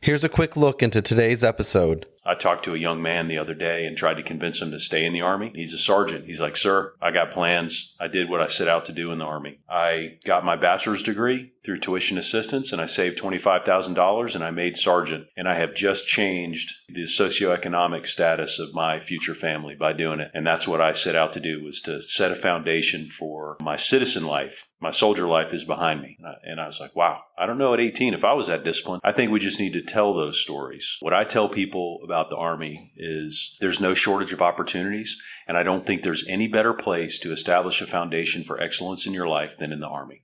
Here's a quick look into today's episode. I talked to a young man the other day and tried to convince him to stay in the Army. He's a sergeant. He's like, "Sir, I got plans. I did what I set out to do in the Army. I got my bachelor's degree through tuition assistance, and I saved $25,000, and I made sergeant. And I have just changed the socioeconomic status of my future family by doing it. And that's what I set out to do, was to set a foundation for my citizen life. My soldier life is behind me." And I was like, wow, I don't know at 18 if I was that disciplined. I think we just need to tell those stories. What I tell people about the Army is there's no shortage of opportunities, and I don't think there's any better place to establish a foundation for excellence in your life than in the Army.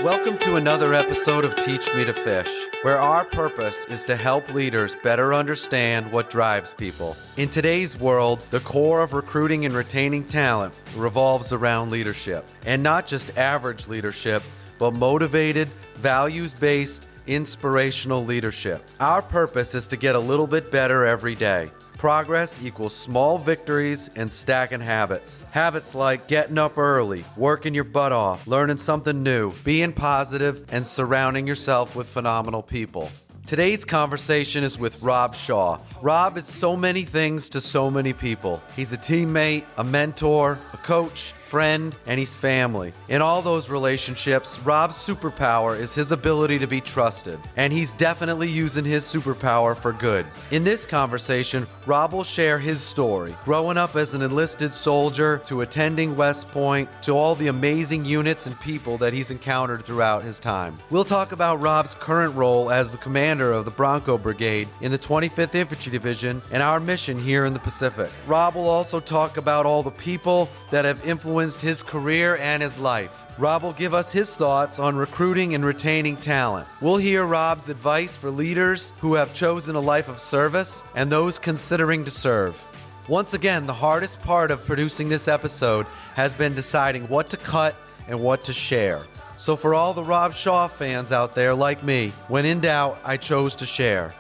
Welcome to another episode of Teach Me to Fish, where our purpose is to help leaders better understand what drives people. In today's world, the core of recruiting and retaining talent revolves around leadership, and not just average leadership, but motivated, values-based, inspirational leadership. Our purpose is to get a little bit better every day. Progress equals small victories and stacking habits. Habits like getting up early, working your butt off, learning something new, being positive, and surrounding yourself with phenomenal people. Today's conversation is with Rob Shaw. Rob is so many things to so many people. He's a teammate, a mentor, a coach, friend, and he's family. In all those relationships, Rob's superpower is his ability to be trusted, and he's definitely using his superpower for good. In this conversation, Rob will share his story, growing up as an enlisted soldier, to attending West Point, to all the amazing units and people that he's encountered throughout his time. We'll talk about Rob's current role as the commander of the Bronco Brigade in the 25th Infantry Division and our mission here in the Pacific. Rob will also talk about all the people that have influenced his career and his life. Rob will give us his thoughts on recruiting and retaining talent. We'll hear Rob's advice for leaders who have chosen a life of service and those considering to serve. Once again, the hardest part of producing this episode has been deciding what to cut and what to share. So for all the Rob Shaw fans out there like me, when in doubt, I chose to share.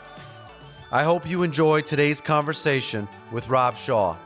I hope you enjoy today's conversation with Rob Shaw.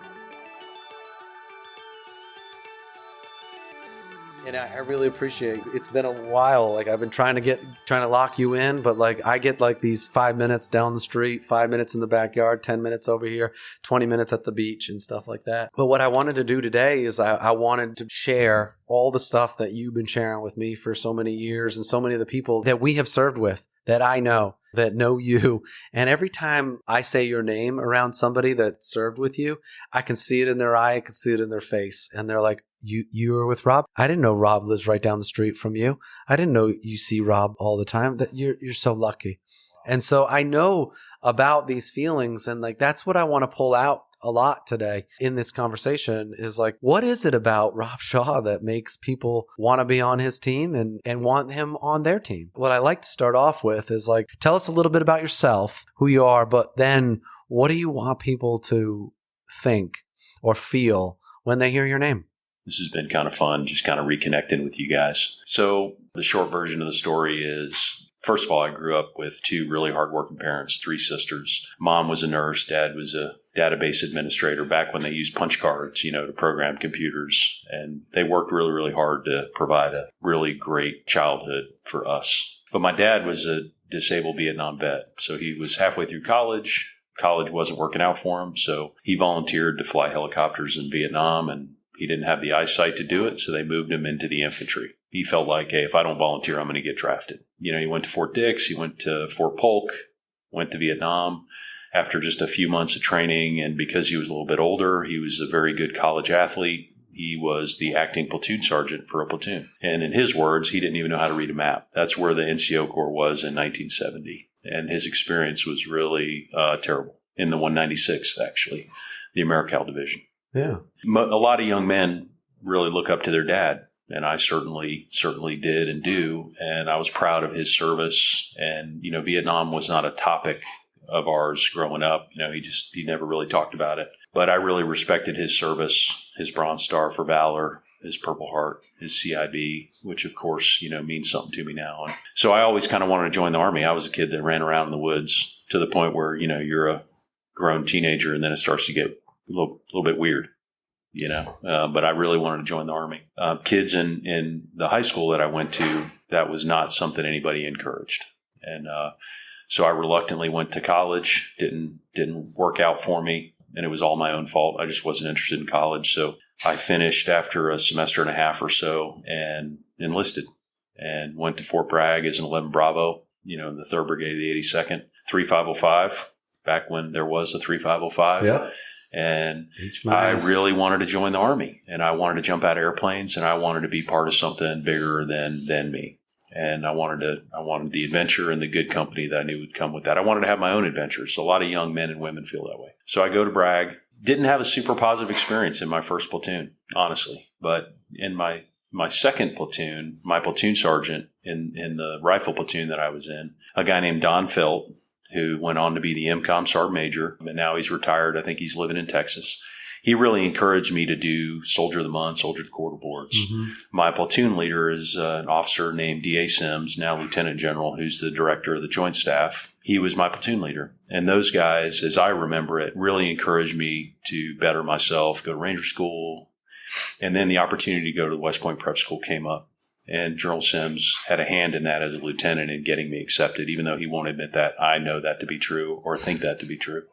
And I really appreciate it. It's been a while. Like, I've been trying to lock you in, but like I get like these 5 minutes down the street, 5 minutes in the backyard, 10 minutes over here, 20 minutes at the beach and stuff like that. But what I wanted to do today is I wanted to share all the stuff that you've been sharing with me for so many years, and so many of the people that we have served with, that I know, that know you. And every time I say your name around somebody that served with you, I can see it in their eye, I can see it in their face. And they're like, You were with Rob? I didn't know Rob lives right down the street from you. I didn't know you see Rob all the time. That you're so lucky. And so I know about these feelings, and like that's what I want to pull out a lot today in this conversation is like, what is it about Rob Shaw that makes people want to be on his team and want him on their team? What I like to start off with is like, tell us a little bit about yourself, who you are, but then what do you want people to think or feel when they hear your name? This has been kind of fun, just kind of reconnecting with you guys. So the short version of the story is, first of all, I grew up with two really hardworking parents, three sisters. Mom was a nurse. Dad was a database administrator back when they used punch cards, to program computers. And they worked really, really hard to provide a really great childhood for us. But my dad was a disabled Vietnam vet. So he was halfway through college. College wasn't working out for him. So he volunteered to fly helicopters in Vietnam, and he didn't have the eyesight to do it, so they moved him into the infantry. He felt like, hey, if I don't volunteer, I'm going to get drafted. He went to Fort Dix, he went to Fort Polk, went to Vietnam. After just a few months of training, and because he was a little bit older, he was a very good college athlete. He was the acting platoon sergeant for a platoon. And in his words, he didn't even know how to read a map. That's where the NCO Corps was in 1970. And his experience was really terrible. In the 196th, actually, the Americal Division. Yeah. A lot of young men really look up to their dad, and I certainly did and do. And I was proud of his service. And, Vietnam was not a topic of ours growing up. He never really talked about it. But I really respected his service, his Bronze Star for Valor, his Purple Heart, his CIB, which of course, means something to me now. And so I always kind of wanted to join the Army. I was a kid that ran around in the woods to the point where, you're a grown teenager and then it starts to get a little bit weird, but I really wanted to join the Army. Kids in the high school that I went to, that was not something anybody encouraged. And so I reluctantly went to college. Didn't work out for me, and it was all my own fault. I just wasn't interested in college. So I finished after a semester and a half or so and enlisted and went to Fort Bragg as an 11 Bravo, in the 3rd Brigade of the 82nd, 3505, back when there was a 3505. Yeah. And I really wanted to join the Army, and I wanted to jump out of airplanes, and I wanted to be part of something bigger than me. And I wanted the adventure and the good company that I knew would come with that. I wanted to have my own adventures. A lot of young men and women feel that way. So I go to Bragg. Didn't have a super positive experience in my first platoon, honestly. But in my second platoon, my platoon sergeant in the rifle platoon that I was in, a guy named Don Felt, who went on to be the MCOM Sergeant Major, and now he's retired. I think he's living in Texas. He really encouraged me to do Soldier of the Month, Soldier of the Quarter boards. Mm-hmm. My platoon leader is an officer named D.A. Sims, now Lieutenant General, who's the director of the Joint Staff. He was my platoon leader. And those guys, as I remember it, really encouraged me to better myself, go to Ranger School. And then the opportunity to go to the West Point Prep School came up. And General Sims had a hand in that as a lieutenant in getting me accepted, even though he won't admit that. I know that to be true or think that to be true.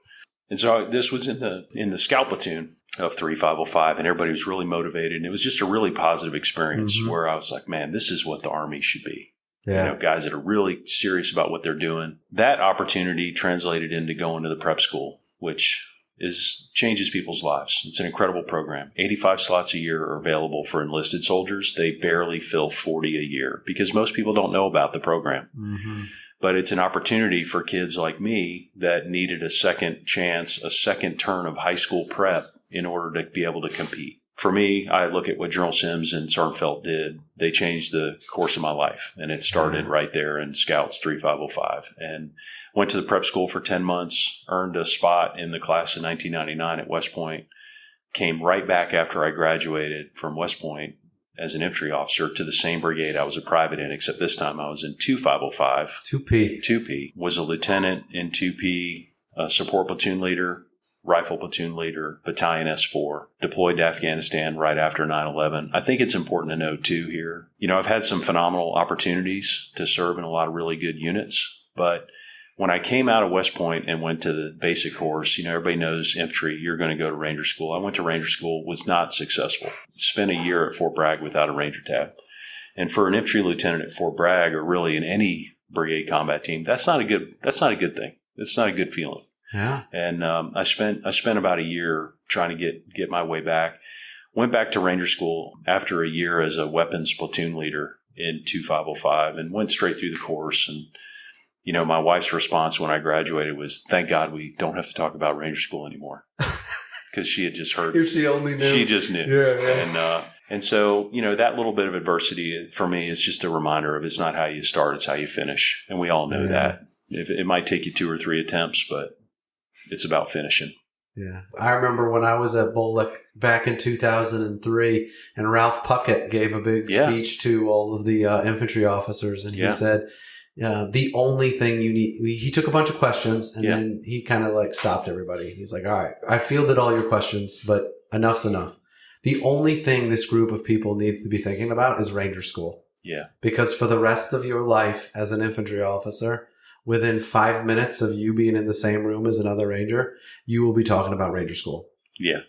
And so this was in the scout platoon of 3505, and everybody was really motivated. And it was just a really positive experience where I was like, man, this is what the Army should be. Yeah. Guys that are really serious about what they're doing. That opportunity translated into going to the prep school, which changes people's lives. It's an incredible program. 85 slots a year are available for enlisted soldiers. They barely fill 40 a year because most people don't know about the program. Mm-hmm. But it's an opportunity for kids like me that needed a second chance, a second turn of high school prep in order to be able to compete. For me, I look at what General Sims and Sergeant Felt did. They changed the course of my life, and it started right there in Scouts 3505. And went to the prep school for 10 months, earned a spot in the class of 1999 at West Point, came right back after I graduated from West Point as an infantry officer to the same brigade I was a private in, except this time I was in 2505. 2P. 2P. Was a lieutenant in 2P, a support platoon leader, rifle platoon leader, battalion S4, deployed to Afghanistan right after 9/11. I think it's important to note too here, I've had some phenomenal opportunities to serve in a lot of really good units, but when I came out of West Point and went to the basic course, everybody knows infantry, you're going to go to Ranger School. I went to Ranger School, was not successful. Spent a year at Fort Bragg without a Ranger tab. And for an infantry lieutenant at Fort Bragg, or really in any brigade combat team, that's not a good thing. It's not a good feeling. Yeah. And I spent about a year trying to get my way back. Went back to Ranger School after a year as a weapons platoon leader in 2505 and went straight through the course. And my wife's response when I graduated was, thank God we don't have to talk about Ranger School anymore. Because she had just heard. If she only knew. She just knew. Yeah. And so, that little bit of adversity for me is just a reminder of it's not how you start, it's how you finish. And we all know that. It might take you 2 or 3 attempts, but it's about finishing. Yeah. I remember when I was at Bullock back in 2003, and Ralph Puckett gave a big speech to all of the infantry officers, and he said, the only thing you need, he took a bunch of questions, and then he kind of stopped everybody. He's like, all right, I fielded all your questions, but enough's enough. The only thing this group of people needs to be thinking about is Ranger School. Yeah. Because for the rest of your life as an infantry officer, within 5 minutes of you being in the same room as another Ranger, you will be talking about Ranger School. Yeah.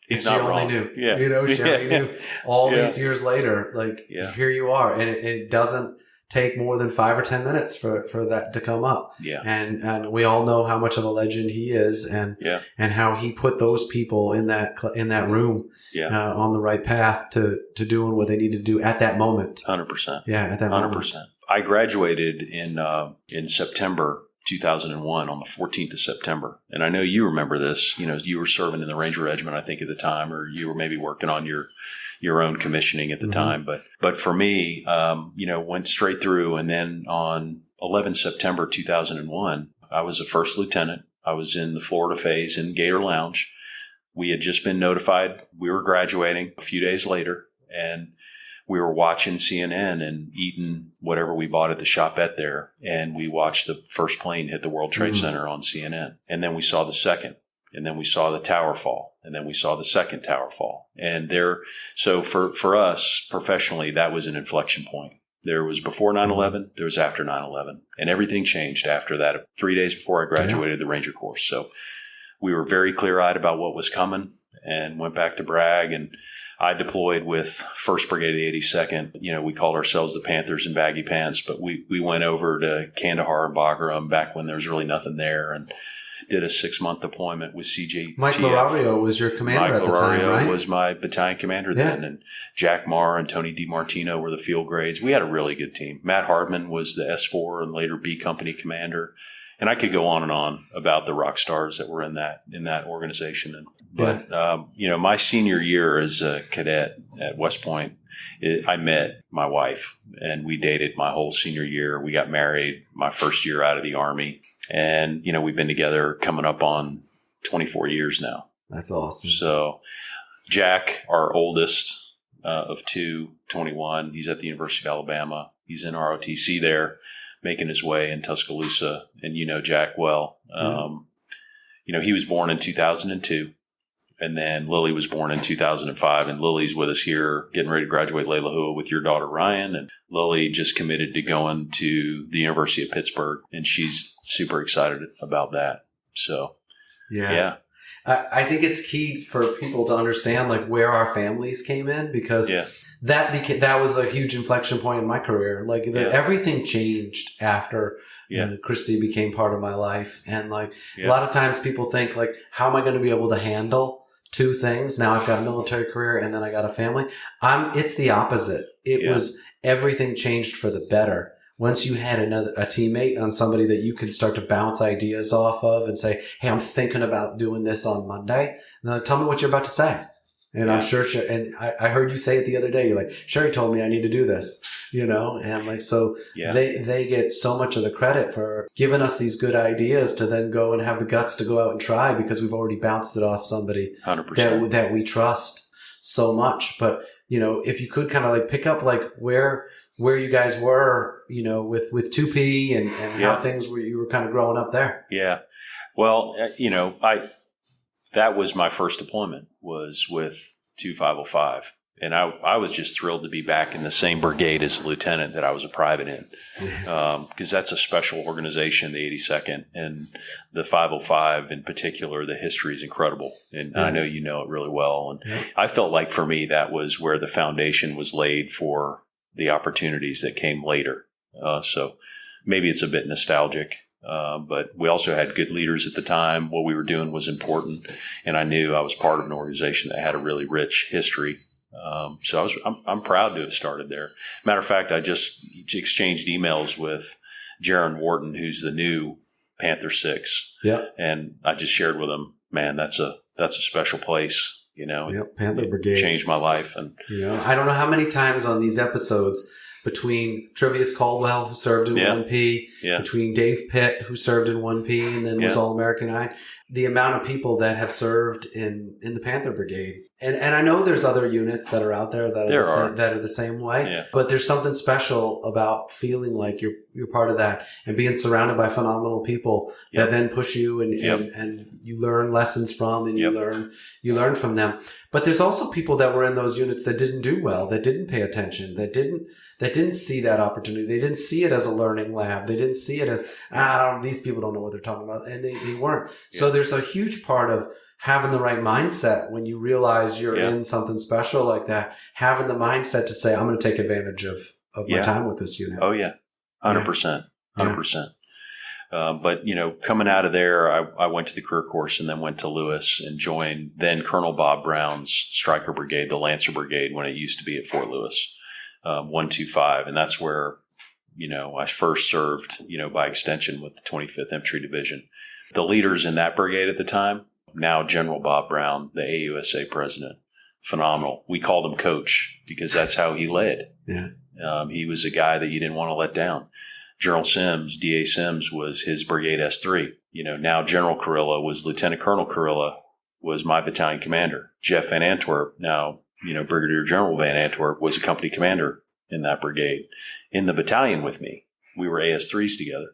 He's not wrong. She only knew. Yeah. She only knew all these years later, here you are. And it doesn't take more than 5 or 10 minutes for that to come up. Yeah. And we all know how much of a legend he is and how he put those people in that room on the right path to doing what they needed to do at that moment. 100%. Yeah, at that moment. 100%. I graduated in September 2001 on the 14th of September. And I know you remember this. You were serving in the Ranger Regiment, I think, at the time, or you were maybe working on your own commissioning at the time. But for me, went straight through. And then on 11 September 2001, I was a first lieutenant. I was in the Florida phase in Gator Lounge. We had just been notified we were graduating a few days later. And we were watching CNN and eating whatever we bought at the shopette there. And we watched the first plane hit the World Trade Center on CNN. And then we saw the second. And then we saw the tower fall. And then we saw the second tower fall. And so for us professionally, that was an inflection point. There was before 9/11, there was after 9/11, and everything changed after that. 3 days before I graduated the Ranger course. So we were very clear-eyed about what was coming and went back to Bragg, and I deployed with 1st Brigade of the 82nd. You know, we called ourselves the Panthers in baggy pants, but we went over to Kandahar and Bagram back when there was really nothing there, and did a 6-month deployment with CJTF. Mike Lorario was your commander at the time, right? Mike Lorario was my battalion commander then, and Jack Marr and Tony DiMartino were the field grades. We had a really good team. Matt Hardman was the S4 and later B Company commander. And I could go on and on about the rock stars that were in that organization. But you know, my senior year as a cadet at West Point, I met my wife, and we dated my whole senior year. We got married my first year out of the Army, and you know, we've been together coming up on 24 years now. That's awesome. So, Jack, our oldest of two, 21, he's at the University of Alabama. He's in ROTC there, making his way in Tuscaloosa, and you know Jack well. You know, he was born in 2002, and then Lily was born in 2005, and Lily's with us here, getting ready to graduate Layla Hua with your daughter Ryan, and Lily just committed to going to the University of Pittsburgh, and she's super excited about that. So, yeah. I think it's key for people to understand like where our families came in, because that was a huge inflection point in my career. Like everything changed after Christy became part of my life. And like a lot of times people think like, how am I going to be able to handle two things? Now I've got a military career and then I got a family. It's the opposite. It was everything changed for the better. Once you had a teammate on somebody that you could start to bounce ideas off of and say, hey, I'm thinking about doing this on Monday. And like, tell me what you're about to say. And I'm sure, and I heard you say it the other day. You're like, Sherry told me I need to do this, you know? And like, so they get so much of the credit for giving us these good ideas to then go and have the guts to go out and try, because we've already bounced it off somebody 100%. that we trust so much. But, you know, if you could kind of like pick up like where you guys were, you know, with 2P and how things were, you were kind of growing up there. Yeah. Well, you know, that was my first deployment, was with 2505. And I was just thrilled to be back in the same brigade as a lieutenant that I was a private in, because that's a special organization, the 82nd, and the 505 in particular. The history is incredible, and I know you know it really well. And I felt like for me that was where the foundation was laid for the opportunities that came later. So maybe it's a bit nostalgic. But we also had good leaders at the time. What we were doing was important, and I knew I was part of an organization that had a really rich history. So I'm proud to have started there. Matter of fact, I just exchanged emails with Jaron Wharton, who's the new Panther 6. Yeah, and I just shared with him, man, that's a special place. You know, Panther Brigade changed my life, and I don't know how many times on these episodes, between Trevius Caldwell, who served in 1P, between Dave Pitt, who served in 1P and then was All-American 9, the amount of people that have served in the Panther Brigade. And I know there's other units that are out there that are the same way, but there's something special about feeling like you're part of that and being surrounded by phenomenal people that then push you and you learn lessons from, and you learn from them. But there's also people that were in those units that didn't do well, that didn't pay attention, that didn't see that opportunity. They didn't see it as a learning lab. They didn't see it as, these people don't know what they're talking about. And they weren't. So there's a huge part of having the right mindset when you realize you're in something special like that, having the mindset to say, I'm going to take advantage of my time with this unit. Oh, yeah. 100%. 100%. But, you know, coming out of there, I went to the career course and then went to Lewis and joined then Colonel Bob Brown's Stryker Brigade, the Lancer Brigade, when it used to be at Fort Lewis, 125. And that's where, you know, I first served, you know, by extension with the 25th Infantry Division. The leaders in that brigade at the time, now General Bob Brown, the AUSA president, phenomenal. We called him Coach because that's how he led. Yeah. He was a guy that you didn't want to let down. General Sims, D.A. Sims, was his brigade S3. You know, now General Carilla was Lieutenant Colonel Carilla, was my battalion commander. Jeff Van Antwerp, now, you know, Brigadier General Van Antwerp, was a company commander in that brigade. In the battalion with me, we were AS3s together.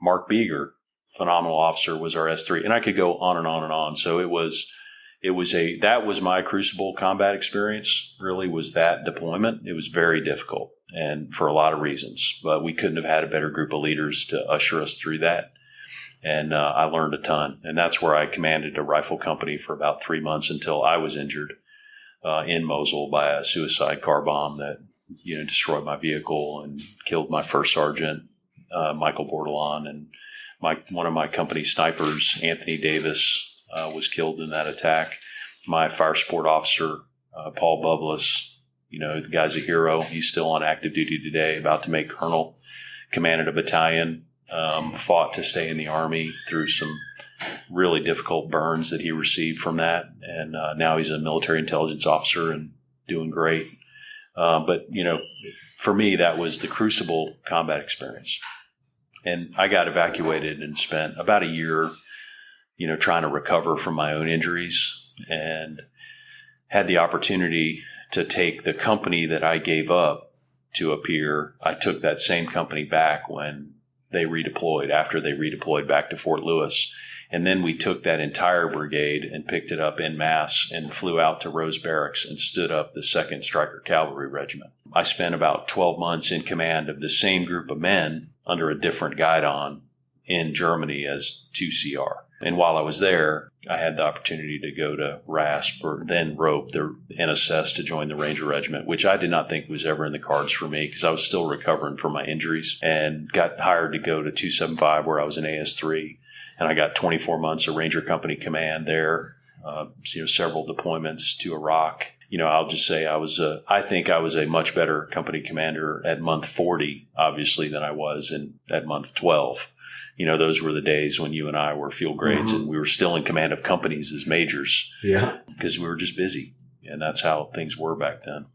Mark Beeger, phenomenal officer, was our S3. And I could go on and on and on. So that was my crucible combat experience, really, was that deployment. It was very difficult. and for a lot of reasons. But we couldn't have had a better group of leaders to usher us through that. And I learned a ton. And that's where I commanded a rifle company for about 3 months until I was injured in Mosul by a suicide car bomb that destroyed my vehicle and killed my first sergeant, Michael Bordelon, and one of my company snipers, Anthony Davis, was killed in that attack. My fire support officer, Paul Bublis, the guy's a hero. He's still on active duty today, about to make colonel, commanded a battalion, fought to stay in the Army through some really difficult burns that he received from that. And now he's a military intelligence officer and doing great. But for me, that was the crucible combat experience. And I got evacuated and spent about a year, trying to recover from my own injuries, and had the opportunity to take the company that I gave up to appear. I took that same company back when they redeployed, after they redeployed back to Fort Lewis. And then we took that entire brigade and picked it up en masse and flew out to Rose Barracks and stood up the 2nd Stryker Cavalry Regiment. I spent about 12 months in command of the same group of men under a different guidon in Germany as 2CR. And while I was there, I had the opportunity to go to RASP, or then ROPE, the NSS, to join the Ranger Regiment, which I did not think was ever in the cards for me because I was still recovering from my injuries, and got hired to go to 275, where I was an AS3. And I got 24 months of Ranger Company command there, several deployments to Iraq. I'll just say I think I was a much better company commander at month 40, obviously, than I was at month 12. Those were the days when you and I were field grades, and we were still in command of companies as majors. Yeah. Because we were just busy. And that's how things were back then.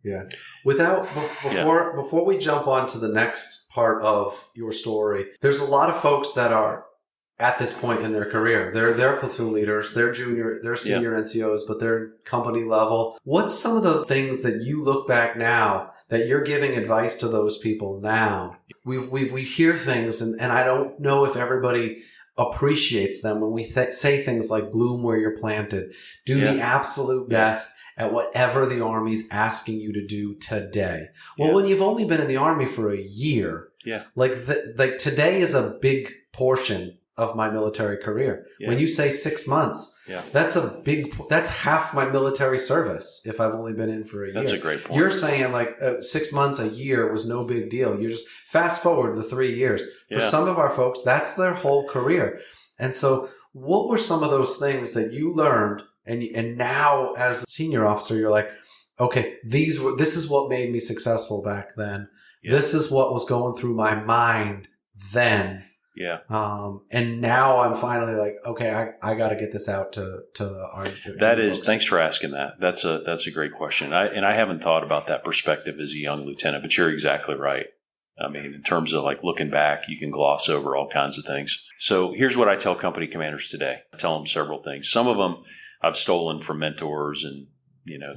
Yeah. Before we jump on to the next part of your story, there's a lot of folks that are at this point in their career. They're platoon leaders, they're senior NCOs, but they're company level. What's some of the things that you look back now that you're giving advice to those people now? We hear things, and I don't know if everybody appreciates them when we say things like bloom where you're planted. Do the absolute best at whatever the Army's asking you to do today. Well, when you've only been in the Army for a year, like today is a big portion of my military career. When you say 6 months, that's half my military service if I've only been in for a year. That's a great point. You're saying 6 months, a year was no big deal. You just fast forward the 3 years. For some of our folks, that's their whole career. And so what were some of those things that you learned, and now as a senior officer, you're like, okay, this is what made me successful back then. This is what was going through my mind then. Yeah. And now I'm finally like, okay, I got to get this out to our. Thanks for asking that. That's a great question. I haven't thought about that perspective as a young lieutenant, but you're exactly right. I mean, in terms of looking back, you can gloss over all kinds of things. So here's what I tell company commanders today. I tell them several things. Some of them I've stolen from mentors and,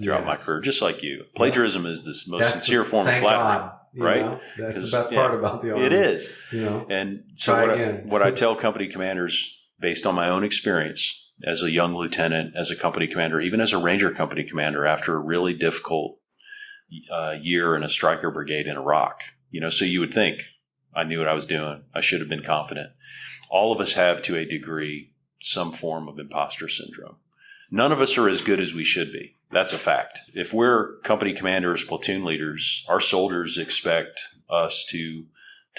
throughout my career, just like you. Plagiarism is the most sincere form of flattery. Right? That's the best part about the Army. It is. And so what I tell company commanders, based on my own experience as a young lieutenant, as a company commander, even as a Ranger company commander, after a really difficult year in a Stryker brigade in Iraq, so you would think I knew what I was doing. I should have been confident. All of us have, to a degree, some form of imposter syndrome. None of us are as good as we should be. That's a fact. If we're company commanders, platoon leaders, our soldiers expect us to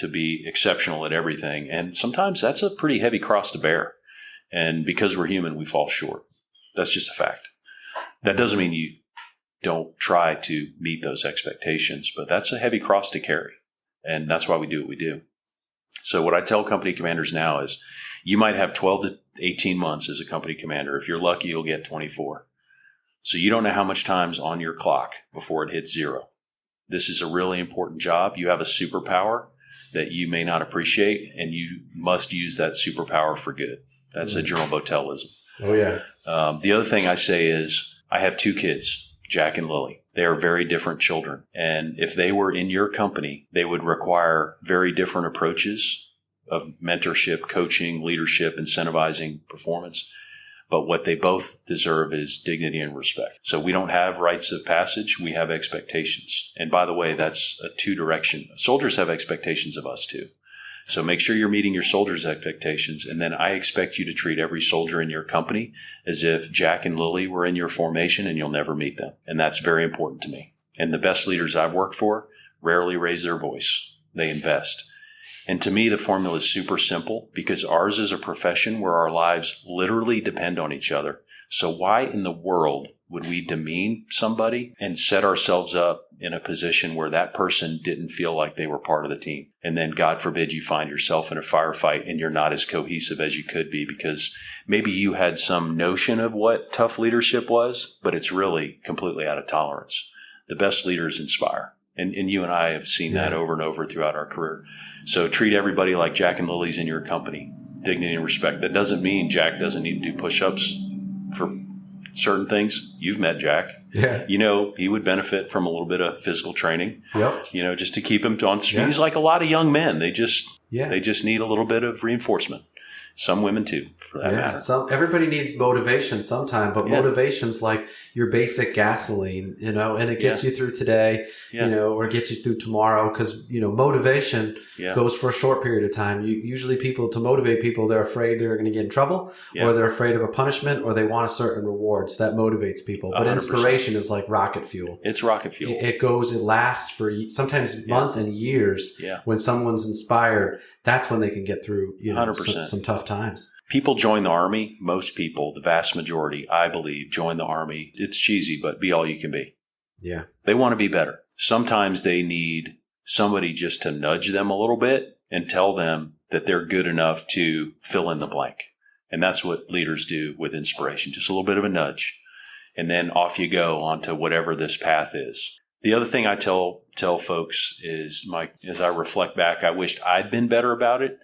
be exceptional at everything. And sometimes that's a pretty heavy cross to bear. And because we're human, we fall short. That's just a fact. That doesn't mean you don't try to meet those expectations, but that's a heavy cross to carry. And that's why we do what we do. So what I tell company commanders now is you might have 12 to 18 months as a company commander. If you're lucky, you'll get 24. So you don't know how much time's on your clock before it hits zero. This is a really important job. You have a superpower that you may not appreciate, and you must use that superpower for good. That's a General Botellism. Oh, yeah. The other thing I say is I have 2 kids, Jack and Lily. They are very different children. And if they were in your company, they would require very different approaches of mentorship, coaching, leadership, incentivizing performance. But what they both deserve is dignity and respect. So we don't have rites of passage. We have expectations. And by the way, that's a two-direction. Soldiers have expectations of us too. So make sure you're meeting your soldiers' expectations. And then I expect you to treat every soldier in your company as if Jack and Lily were in your formation and you'll never meet them. And that's very important to me. And the best leaders I've worked for rarely raise their voice. They invest. And to me, the formula is super simple because ours is a profession where our lives literally depend on each other. So why in the world would we demean somebody and set ourselves up in a position where that person didn't feel like they were part of the team? And then, God forbid, you find yourself in a firefight and you're not as cohesive as you could be because maybe you had some notion of what tough leadership was, but it's really completely out of tolerance. The best leaders inspire. And you and I have seen that over and over throughout our career. So treat everybody like Jack and Lily's in your company. Dignity and respect. That doesn't mean Jack doesn't need to do push-ups for certain things. You've met Jack. Yeah. You know, he would benefit from a little bit of physical training. Yep. You know, just to keep him on street. He's like a lot of young men. They just need a little bit of reinforcement. Some women too, for that matter. Everybody needs motivation sometime, but motivation's like your basic gasoline, you know, and it gets you through today, you know, or gets you through tomorrow. Cause, you know, motivation goes for a short period of time. Usually to motivate people, they're afraid they're going to get in trouble or they're afraid of a punishment or they want a certain reward. So that motivates people. But 100%. Inspiration is like rocket fuel. It's rocket fuel. It lasts for sometimes months and years. Yeah. When someone's inspired, that's when they can get through, you know, 100%. some tough times. People join the Army. Most people, the vast majority, I believe, join the Army. It's cheesy, but be all you can be. Yeah. They want to be better. Sometimes they need somebody just to nudge them a little bit and tell them that they're good enough to fill in the blank. And that's what leaders do with inspiration. Just a little bit of a nudge. And then off you go onto whatever this path is. The other thing I tell folks is, as I reflect back, I wished I'd been better about it,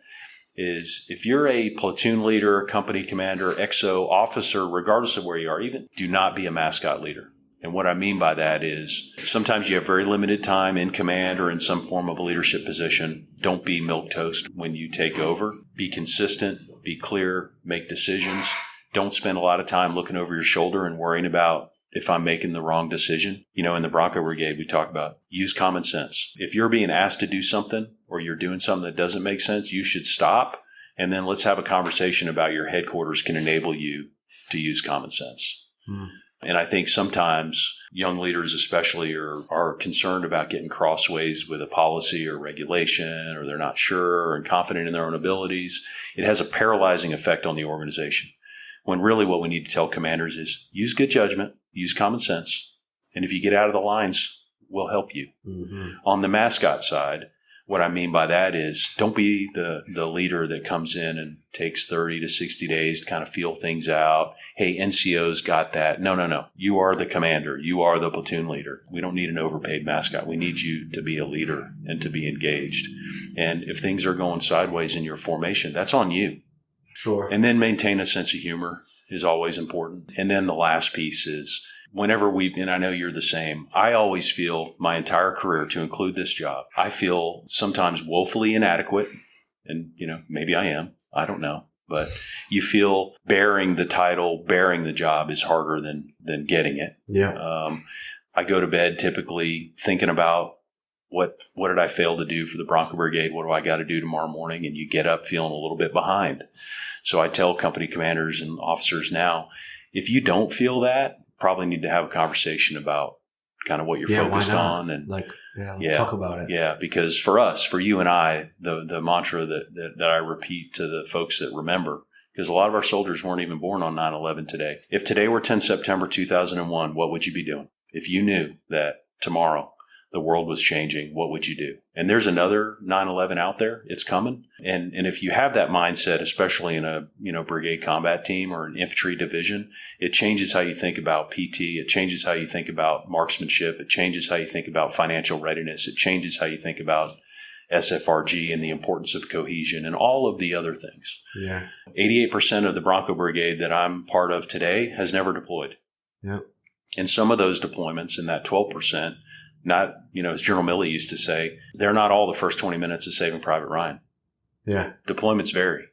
is if you're a platoon leader, company commander, XO officer, regardless of where you are, even do not be a mascot leader. And what I mean by that is sometimes you have very limited time in command or in some form of a leadership position. Don't be milquetoast when you take over. Be consistent, be clear, make decisions. Don't spend a lot of time looking over your shoulder and worrying about if I'm making the wrong decision. You know, in the Bronco Brigade, we talk about use common sense. If you're being asked to do something or you're doing something that doesn't make sense, you should stop. And then let's have a conversation about your headquarters can enable you to use common sense. And I think sometimes young leaders especially are concerned about getting crossways with a policy or regulation, or they're not sure and confident in their own abilities. It has a paralyzing effect on the organization. When really what we need to tell commanders is use good judgment, use common sense, and if you get out of the lines, we'll help you. On the mascot side, what I mean by that is don't be the leader that comes in and takes 30 to 60 days to kind of feel things out. Hey, NCO's got that. No. You are the commander. You are the platoon leader. We don't need an overpaid mascot. We need you to be a leader and to be engaged. And if things are going sideways in your formation, that's on you. Sure. And then maintain a sense of humor is always important. And then the last piece is whenever and I know you're the same, I always feel my entire career, to include this job, I feel sometimes woefully inadequate. And, you know, maybe I am. I don't know. But you feel bearing the title, bearing the job is harder than getting it. Yeah. I go to bed typically thinking about what did I fail to do for the Bronco Brigade? What do I got to do tomorrow morning? And you get up feeling a little bit behind. So I tell company commanders and officers now, if you don't feel that, probably need to have a conversation about kind of what you're focused on. And let's talk about it. Yeah, because for you and I, the mantra that I repeat to the folks that remember, because a lot of our soldiers weren't even born on 9/11 today. If today were 10 September 2001, what would you be doing? If you knew that tomorrow the world was changing, what would you do? And there's another 9/11 out there. It's coming. And if you have that mindset, especially in a brigade combat team or an infantry division, it changes how you think about PT. It changes how you think about marksmanship. It changes how you think about financial readiness. It changes how you think about SFRG and the importance of cohesion and all of the other things. Yeah. 88% of the Bronco Brigade that I'm part of today has never deployed. Yeah. And some of those deployments in that 12%, not, as General Milley used to say, they're not all the first 20 minutes of Saving Private Ryan. Yeah. Deployments vary.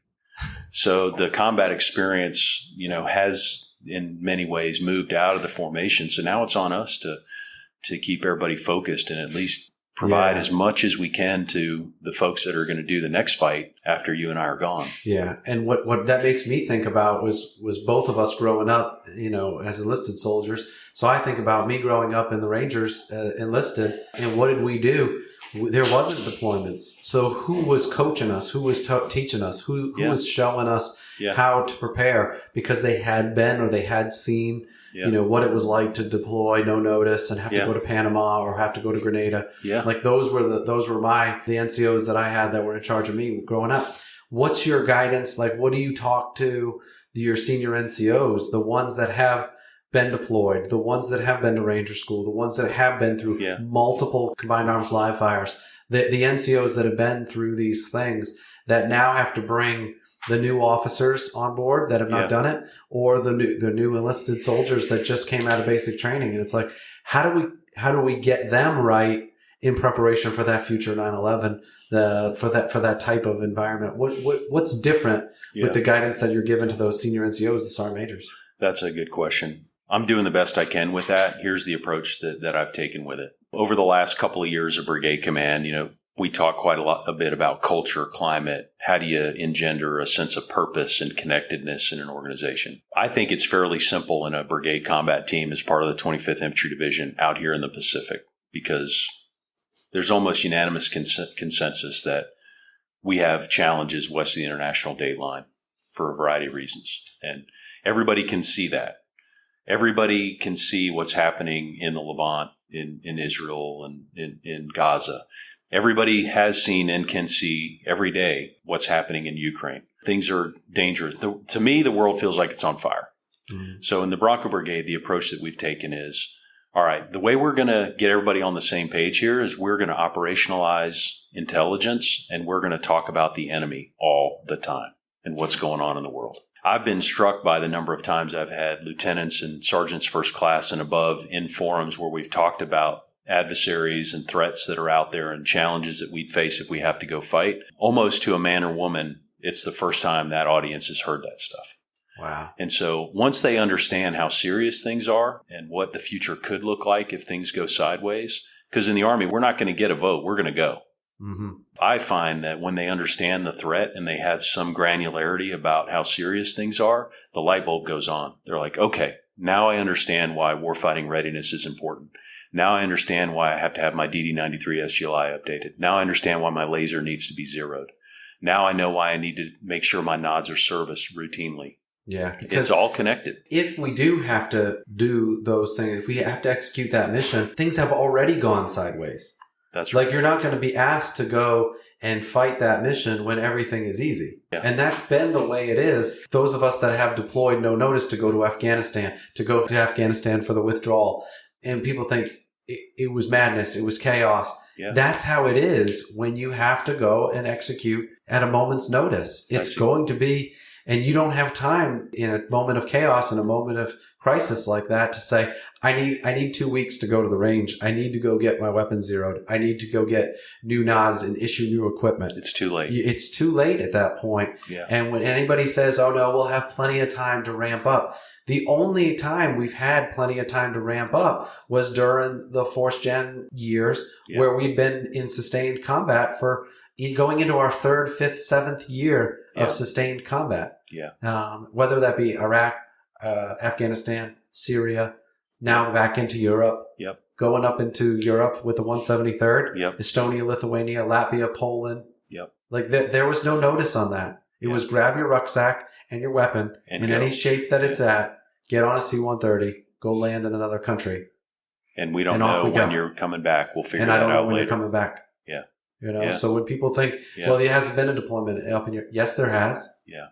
So the combat experience, has in many ways moved out of the formation. So now it's on us to keep everybody focused and at least provide as much as we can to the folks that are going to do the next fight after you and I are gone. Yeah. And what that makes me think about was both of us growing up, as enlisted soldiers. So I think about me growing up in the Rangers enlisted, and what did we do? There wasn't deployments. So who was coaching us? Who was teaching us? Who was showing us how to prepare? Because they had been or they had seen, what it was like to deploy no notice and have to go to Panama or have to go to Grenada. Yeah. Like those were the NCOs that I had that were in charge of me growing up. What's your guidance? Like, what do you talk to your senior NCOs, the ones that have been deployed, the ones that have been to Ranger School, the ones that have been through multiple combined arms live fires, the NCOs that have been through these things that now have to bring the new officers on board that have not done it, or the new enlisted soldiers that just came out of basic training. And it's like, how do we get them right in preparation for that future 9/11, for that type of environment? What's different with the guidance that you're giving to those senior NCOs, the sergeant majors? That's a good question. I'm doing the best I can with that. Here's the approach that I've taken with it. Over the last couple of years of brigade command, we talk quite a bit about culture, climate. How do you engender a sense of purpose and connectedness in an organization? I think it's fairly simple in a brigade combat team as part of the 25th Infantry Division out here in the Pacific, because there's almost unanimous consensus that we have challenges west of the international date line for a variety of reasons. And everybody can see that. Everybody can see what's happening in the Levant, in Israel, and in Gaza. Everybody has seen and can see every day what's happening in Ukraine. Things are dangerous. To me, the world feels like it's on fire. Mm-hmm. So in the Bronco Brigade, the approach that we've taken is, all right, the way we're going to get everybody on the same page here is we're going to operationalize intelligence, and we're going to talk about the enemy all the time and what's going on in the world. I've been struck by the number of times I've had lieutenants and sergeants first class and above in forums where we've talked about adversaries and threats that are out there and challenges that we'd face if we have to go fight. Almost to a man or woman, it's the first time that audience has heard that stuff. Wow. And so once they understand how serious things are and what the future could look like if things go sideways, because in the Army, we're not going to get a vote. We're going to go. Mm-hmm. I find that when they understand the threat and they have some granularity about how serious things are, the light bulb goes on. They're like, okay, now I understand why warfighting readiness is important. Now I understand why I have to have my DD-93 SGLI updated. Now I understand why my laser needs to be zeroed. Now I know why I need to make sure my nods are serviced routinely. Yeah. It's all connected. If we do have to do those things, if we have to execute that mission, things have already gone sideways. That's right. Like, you're not going to be asked to go and fight that mission when everything is easy. Yeah. And that's been the way it is. Those of us that have deployed no notice to go to Afghanistan for the withdrawal, and people think it was madness, it was chaos. Yeah. That's how it is when you have to go and execute at a moment's notice. It's going to be, and you don't have time in a moment of chaos, in a moment of crisis like that, to say, I need 2 weeks to go to the range. I need to go get my weapons zeroed. I need to go get new nods and issue new equipment. It's too late. It's too late at that point. Yeah. And when anybody says, oh no, we'll have plenty of time to ramp up. The only time we've had plenty of time to ramp up was during the Force Gen years, where we'd been in sustained combat for going into our 3rd, 5th, 7th year of sustained combat. Yeah. Whether that be Iraq, Afghanistan, Syria, now back into Europe. Yep. Going up into Europe with the 173rd. Yep. Estonia, Lithuania, Latvia, Poland. Yep. Like there was no notice on that. It was grab your rucksack and your weapon in any shape that it's at, get on a C-130, go land in another country. And we don't know when you're coming back. We'll figure that out later. And I don't know when you're coming back. Yeah. So when people think, well, there hasn't been a deployment up in Europe. Yes, there has. Yeah.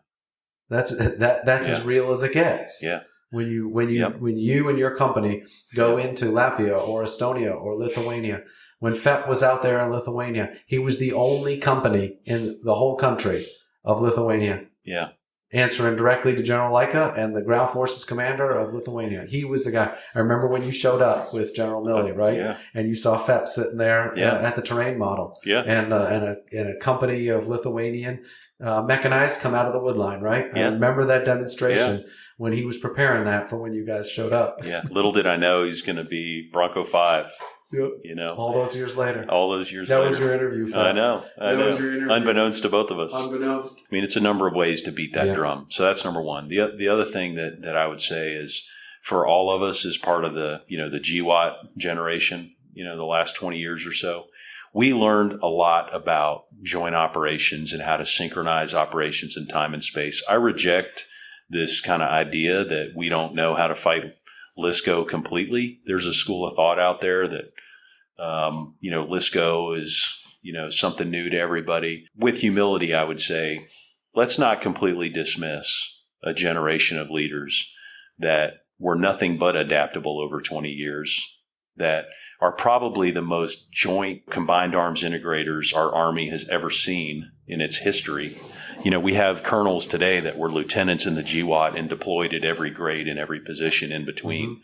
That's as real as it gets. Yeah. When you and your company go into Latvia or Estonia or Lithuania. When FEP was out there in Lithuania, he was the only company in the whole country of Lithuania. Yeah. answering directly to General Laika and the ground forces commander of Lithuania. He was the guy. I remember when you showed up with General Milley, right? Yeah. And you saw Phep sitting there at the terrain model. Yeah. And a company of Lithuanian mechanized come out of the wood line, right? Yeah. I remember that demonstration when he was preparing that for when you guys showed up. Yeah. Little did I know he's going to be Bronco 5. Yep. You know, all those years later. That was your interview. Phil. I know. Was your interview. Unbeknownst to both of us. Unbeknownst. I mean, it's a number of ways to beat that drum. So that's number one. The other thing that I would say is for all of us as part of the GWAT generation, the last 20 years or so, we learned a lot about joint operations and how to synchronize operations in time and space. I reject this kind of idea that we don't know how to fight LSCO completely. There's a school of thought out there that, LSCO is, something new to everybody. With humility, I would say, let's not completely dismiss a generation of leaders that were nothing but adaptable over 20 years, that are probably the most joint combined arms integrators our Army has ever seen in its history. We have colonels today that were lieutenants in the GWAT and deployed at every grade and every position in between.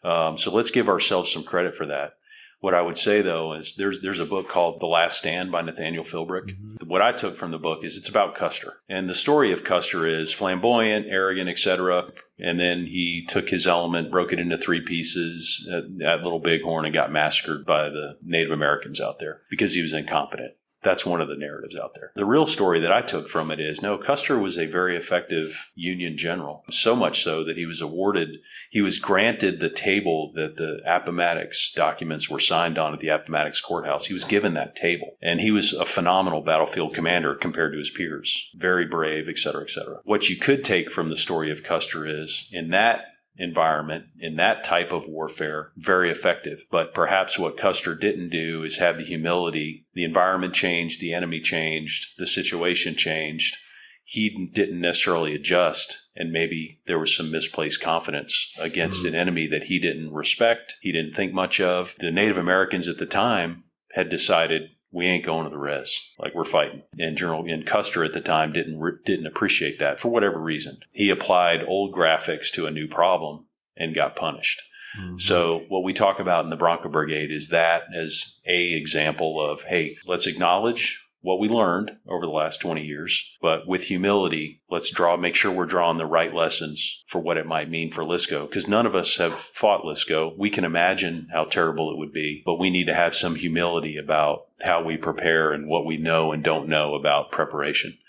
Mm-hmm. So let's give ourselves some credit for that. What I would say, though, is there's a book called The Last Stand by Nathaniel Philbrick. Mm-hmm. What I took from the book is it's about Custer. And the story of Custer is flamboyant, arrogant, etc. And then he took his element, broke it into 3 pieces at Little Bighorn, and got massacred by the Native Americans out there because he was incompetent. That's one of the narratives out there. The real story that I took from it is, no, Custer was a very effective Union general, so much so that he was granted the table that the Appomattox documents were signed on at the Appomattox courthouse. He was given that table, and he was a phenomenal battlefield commander compared to his peers. Very brave, et cetera, et cetera. What you could take from the story of Custer is, in that environment, in that type of warfare, very effective. But perhaps what Custer didn't do is have the humility. The environment changed, the enemy changed, the situation changed. He didn't necessarily adjust, and maybe there was some misplaced confidence against an enemy that he didn't respect, he didn't think much of. The Native Americans at the time had decided, we ain't going to the res. Like, we're fighting. And Custer at the time didn't appreciate that for whatever reason. He applied old graphics to a new problem and got punished. Mm-hmm. So what we talk about in the Bronco Brigade is that as a example of, hey, let's acknowledge what we learned over the last 20 years, but with humility, let's make sure we're drawing the right lessons for what it might mean for LSCO, because none of us have fought LSCO. We can imagine how terrible it would be, but we need to have some humility about how we prepare and what we know and don't know about preparation.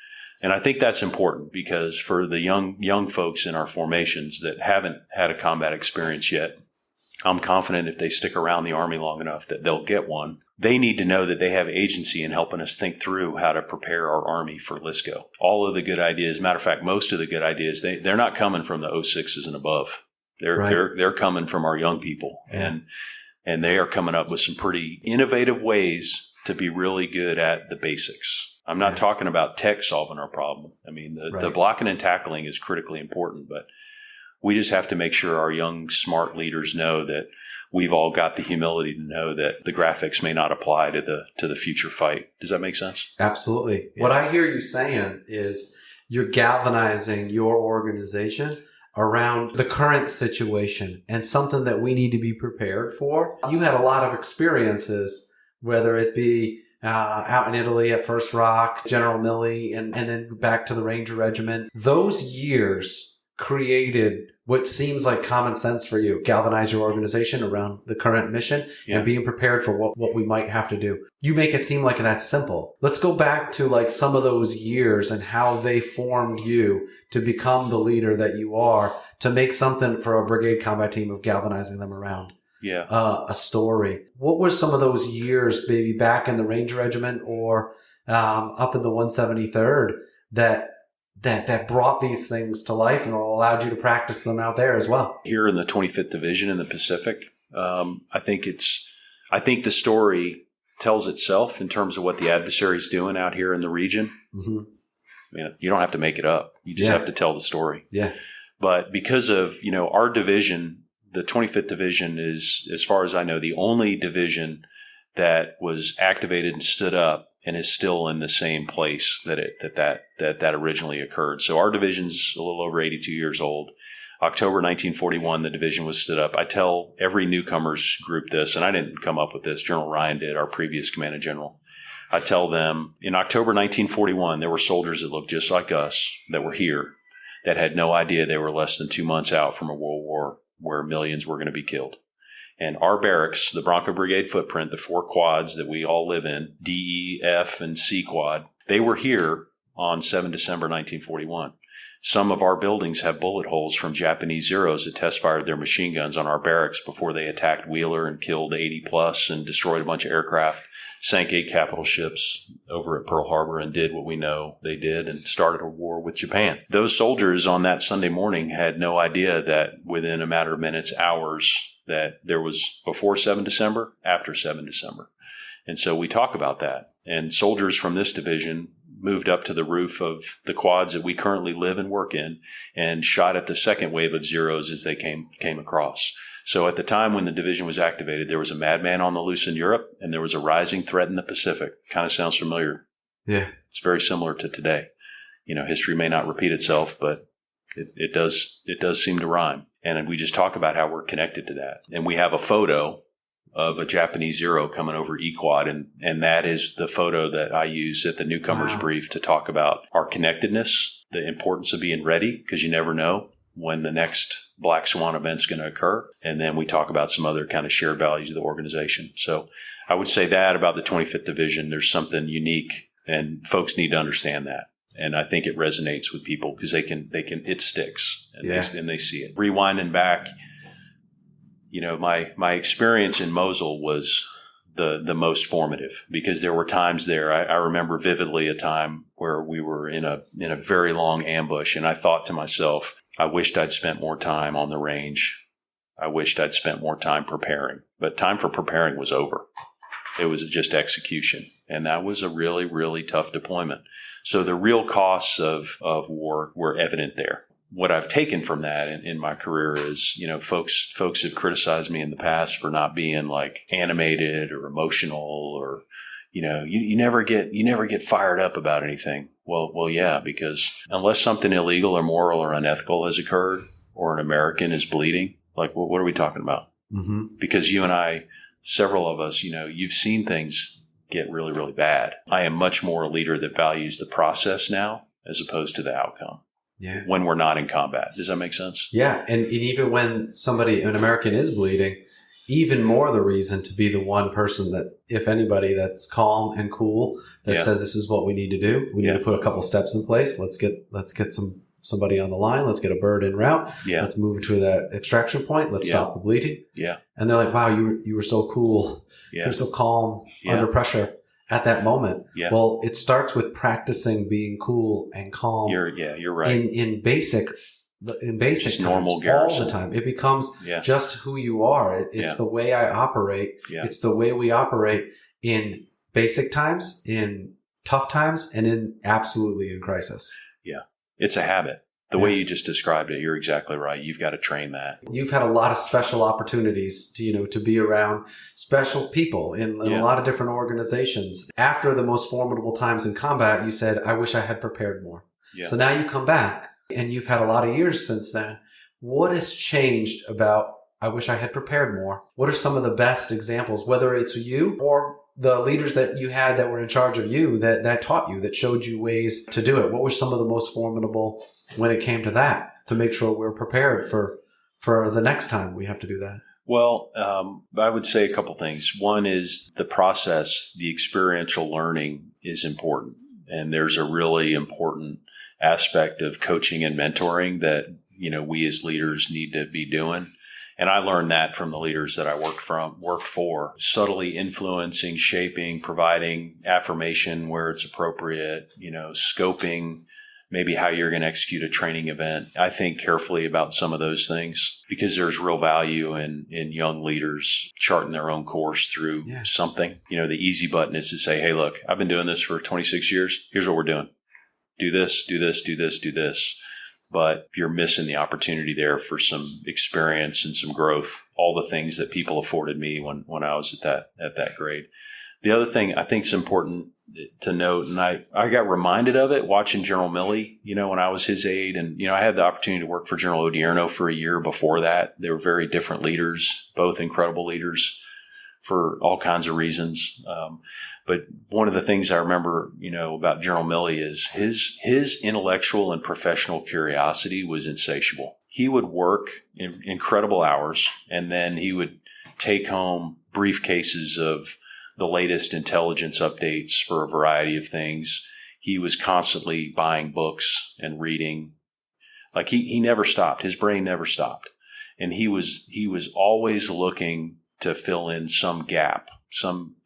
And I think that's important because for the young folks in our formations that haven't had a combat experience yet, I'm confident if they stick around the Army long enough that they'll get one. They need to know that they have agency in helping us think through how to prepare our Army for LSCO. All of the good ideas, matter of fact, most of the good ideas, they're not coming from the 06s and above. They're coming from our young people. Yeah. And they are coming up with some pretty innovative ways to be really good at the basics. I'm not talking about tech solving our problem. I mean, the blocking and tackling is critically important, but we just have to make sure our young, smart leaders know that we've all got the humility to know that the graphics may not apply to the future fight. Does that make sense? Absolutely. Yeah. What I hear you saying is you're galvanizing your organization around the current situation and something that we need to be prepared for. You had a lot of experiences, whether it be out in Italy at First Rock, General Milley, and then back to the Ranger Regiment. Those years created what seems like common sense for you. Galvanize your organization around the current mission and being prepared for what we might have to do. You make it seem like that's simple. Let's go back to like some of those years and how they formed you to become the leader that you are, to make something for a brigade combat team of galvanizing them around. Yeah. A story. What were some of those years, maybe back in the Ranger Regiment or up in the 173rd that brought these things to life and allowed you to practice them out there as well? Here in the 25th Division in the Pacific, I think the story tells itself in terms of what the adversary's doing out here in the region. Mm-hmm. I mean, you don't have to make it up. You just have to tell the story. Yeah. But because of, our division, the 25th Division is, as far as I know, the only division that was activated and stood up and is still in the same place that originally occurred. So our division's a little over 82 years old. October 1941, the division was stood up. I tell every newcomers group this, and I didn't come up with this. General Ryan did, our previous commanding general. I tell them in October 1941, there were soldiers that looked just like us that were here that had no idea they were less than 2 months out from a world war where millions were going to be killed. And our barracks, the Bronco Brigade footprint, the 4 quads that we all live in, D, E, F, and C quad, they were here on 7 December 1941. Some of our buildings have bullet holes from Japanese Zeros that test fired their machine guns on our barracks before they attacked Wheeler and killed 80 plus and destroyed a bunch of aircraft, sank 8 capital ships over at Pearl Harbor and did what we know they did and started a war with Japan. Those soldiers on that Sunday morning had no idea that within a matter of minutes, hours, that there was before 7 December, after 7 December. And so we talk about that. And soldiers from this division moved up to the roof of the quads that we currently live and work in and shot at the second wave of Zeros as they came across. So at the time when the division was activated, there was a madman on the loose in Europe and there was a rising threat in the Pacific. Kind of sounds familiar. Yeah. It's very similar to today. History may not repeat itself, but it does seem to rhyme. And we just talk about how we're connected to that. And we have a photo of a Japanese Zero coming over E-Quad. And that is the photo that I use at the newcomers brief to talk about our connectedness, the importance of being ready, because you never know when the next Black Swan event's going to occur. And then we talk about some other kind of shared values of the organization. So I would say that about the 25th Division, there's something unique and folks need to understand that. And I think it resonates with people because it sticks and they see it. Rewinding back, my experience in Mosul was the most formative because there were times there. I remember vividly a time where we were in a very long ambush, and I thought to myself, I wished I'd spent more time on the range. I wished I'd spent more time preparing, but time for preparing was over. It was just execution, and that was a really, really tough deployment. So the real costs of war were evident there. What I've taken from that in my career is, folks have criticized me in the past for not being like animated or emotional or, you never get fired up about anything. Well, yeah, because unless something illegal or moral or unethical has occurred or an American is bleeding, like what are we talking about? Mm-hmm. Because you and I, several of us, you've seen things get really, really bad. I am much more a leader that values the process now as opposed to the outcome. Yeah. When we're not in combat. Does that make sense? Yeah. And even when an American is bleeding, even more the reason to be the one person that, if anybody, that's calm and cool, that says this is what we need to do. We need to put a couple steps in place. Let's get somebody on the line. Let's get a bird en route. Yeah. Let's move to that extraction point. Let's stop the bleeding. Yeah. And they're like, wow, you were so cool. Yeah. You're so calm under pressure at that moment. Yeah. Well, it starts with practicing being cool and calm. You're right. In basic just times, normal garrison. All the time. It becomes just who you are. It's the way I operate. Yeah. It's the way we operate in basic times, in tough times, and absolutely in crisis. Yeah. It's a habit. The way you just described it, you're exactly right. You've got to train that. You've had a lot of special opportunities to be around special people in a lot of different organizations. After the most formidable times in combat, you said, I wish I had prepared more. Yeah. So now you come back and you've had a lot of years since then. What has changed about, I wish I had prepared more? What are some of the best examples, whether it's you or the leaders that you had that were in charge of you that taught you, that showed you ways to do it? What were some of the most formidable when it came to that, to make sure we're prepared for the next time we have to do that? Well, I would say a couple things. One is the process, the experiential learning is important. And there's a really important aspect of coaching and mentoring that, we as leaders need to be doing. And I learned that from the leaders that I worked for, subtly influencing, shaping, providing affirmation where it's appropriate, scoping maybe how you're going to execute a training event. I think carefully about some of those things because there's real value in young leaders charting their own course through something. The easy button is to say, hey, look, I've been doing this for 26 years. Here's what we're doing. Do this, do this, do this, do this. But you're missing the opportunity there for some experience and some growth, all the things that people afforded me when I was at that grade. The other thing I think is important to note, and I got reminded of it watching General Milley, when I was his aide. And, I had the opportunity to work for General Odierno for a year before that. They were very different leaders, both incredible leaders for all kinds of reasons. But one of the things I remember, about General Milley is his intellectual and professional curiosity was insatiable. He would work in incredible hours, and then he would take home briefcases of the latest intelligence updates for a variety of things. He was constantly buying books and reading. Like he never stopped. His brain never stopped. And he was always looking to fill in some gap, some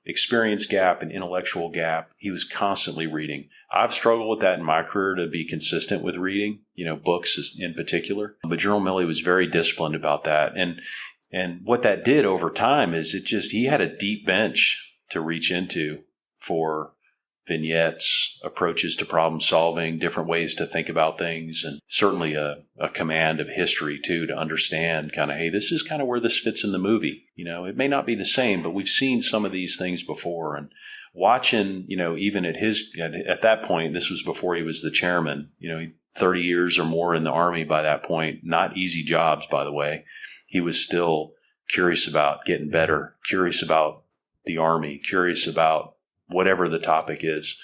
experience gap, an intellectual gap. He was constantly reading. I've struggled with that in my career, to be consistent with reading, books in particular. But General Milley was very disciplined about that. And what that did over time is he had a deep bench to reach into for vignettes, approaches to problem solving, different ways to think about things, and certainly a command of history too, to understand kind of, hey, this is kind of where this fits in the movie. It may not be the same, but we've seen some of these things before. And watching, even at that point, this was before he was the chairman, 30 years or more in the Army by that point, not easy jobs, by the way. He was still curious about getting better, curious about the Army, curious about whatever the topic is.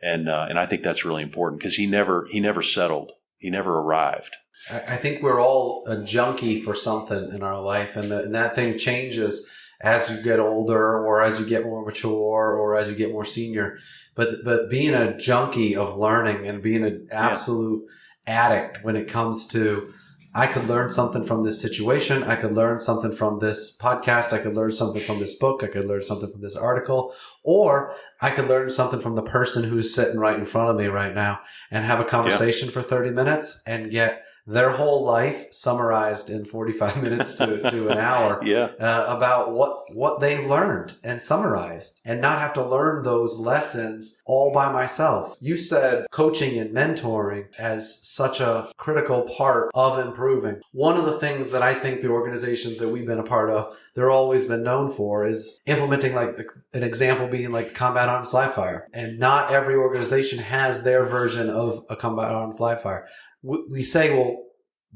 And I think that's really important, because he never settled. He never arrived. I think we're all a junkie for something in our life, and that thing changes as you get older, or as you get more mature, or as you get more senior. But being a junkie of learning and being an absolute addict when it comes to, I could learn something from this situation. I could learn something from this podcast. I could learn something from this book. I could learn something from this article, or I could learn something from the person who's sitting right in front of me right now, and have a conversation for 30 minutes and get their whole life summarized in 45 minutes to an hour about what they've learned and summarized, and not have to learn those lessons all by myself. You said coaching and mentoring as such a critical part of improving. One of the things that I think the organizations that we've been a part of, they're always been known for, is implementing, like an example being like combat arms live fire. And not every organization has their version of a combat arms live fire. We say, well,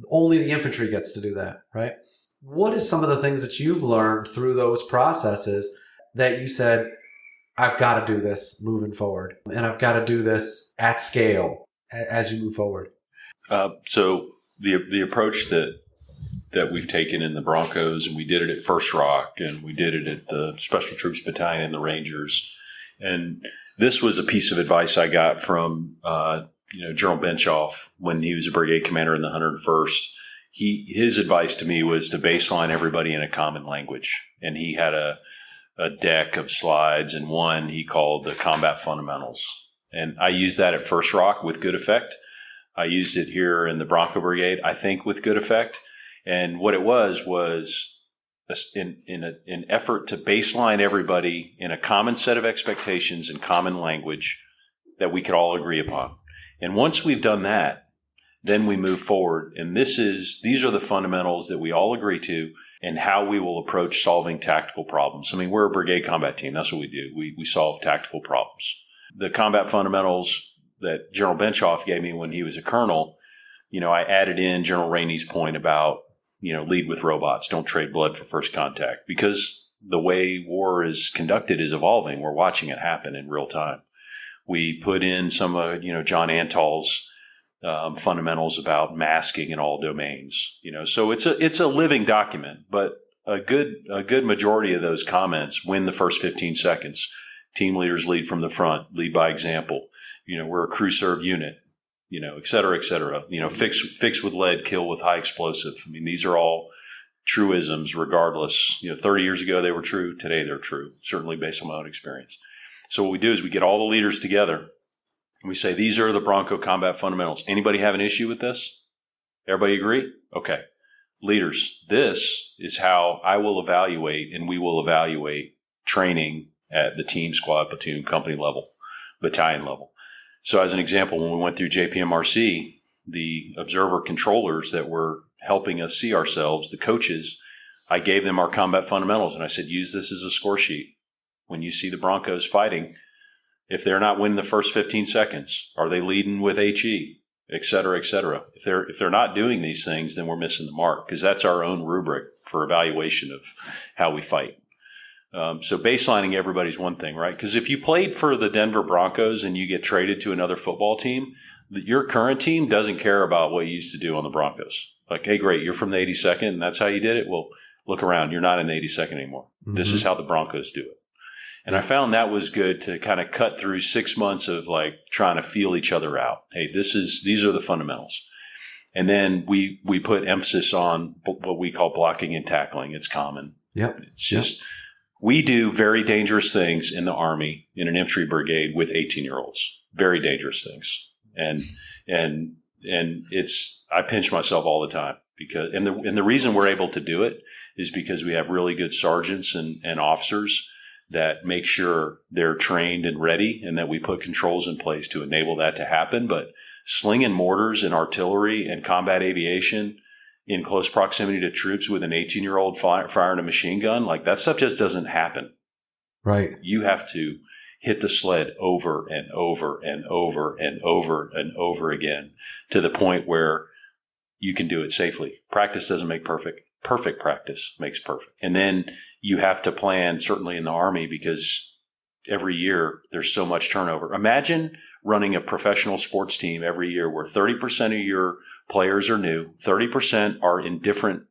only the infantry gets to do that, right? What is some of the things that you've learned through those processes that you said, I've got to do this moving forward, and I've got to do this at scale as you move forward? So the approach that we've taken in the Broncos, and we did it at First Rock, and we did it at the Special Troops Battalion and the Rangers. And this was a piece of advice I got from General Benchoff when he was a brigade commander in the 101st. His advice to me was to baseline everybody in a common language. And he had a deck of slides, and one he called the combat fundamentals. And I used that at First Rock with good effect. I used it here in the Bronco Brigade, I think, with good effect. And what it was in an effort to baseline everybody in a common set of expectations and common language that we could all agree upon. And once we've done that, then we move forward. And these are the fundamentals that we all agree to, and how we will approach solving tactical problems. I mean, we're a brigade combat team. That's what we do. We solve tactical problems. The combat fundamentals that General Benchoff gave me when he was a colonel, I added in General Rainey's point about, lead with robots, don't trade blood for first contact, because the way war is conducted is evolving. We're watching it happen in real time. We put in some of, John Antall's fundamentals about masking in all domains. So it's a living document, but a good majority of those comments win the first 15 seconds. Team leaders lead from the front, lead by example. We're a crew serve unit, et cetera, et cetera. Fix with lead, kill with high explosive. I mean, these are all truisms regardless. 30 years ago they were true. Today they're true, certainly based on my own experience. So what we do is we get all the leaders together and we say, these are the Bronco combat fundamentals. Anybody have an issue with this? Everybody agree? Okay. Leaders, this is how I will evaluate, and we will evaluate training at the team, squad, platoon, company level, battalion level. So as an example, when we went through JPMRC, the observer controllers that were helping us see ourselves, the coaches, I gave them our combat fundamentals, and I said, use this as a score sheet. When you see the Broncos fighting, If they're not winning the first 15 seconds, are they leading with HE, et cetera, et cetera? If they're not doing these things, then we're missing the mark, because that's our own rubric for evaluation of how we fight. So baselining everybody's one thing, right? Because if you played for the Denver Broncos and you get traded to another football team, your current team doesn't care about what you used to do on the Broncos. Like, hey, great, you're from the 82nd and that's how you did it? Well, look around. You're not in the 82nd anymore. Mm-hmm. This is how the Broncos do it. And I found that was good to kind of cut through 6 months of like trying to feel each other out. Hey, these are the fundamentals. And then we put emphasis on what we call blocking and tackling. It's common. Yep. It's just we do very dangerous things in the Army, in an infantry brigade with 18-year-olds. Very dangerous things. And it's I pinch myself all the time because the reason we're able to do it is because we have really good sergeants and officers that make sure they're trained and ready, and that we put controls in place to enable that to happen. But slinging mortars and artillery and combat aviation in close proximity to troops with an 18-year-old firing a machine gun, like that stuff just doesn't happen. Right. You have to hit the sled over and over and over and over and over again to the point where you can do it safely. Practice doesn't make perfect. Perfect practice makes perfect. And then you have to plan, certainly in the Army, because every year there's so much turnover. Imagine running a professional sports team every year where 30% of your players are new, 30% are in different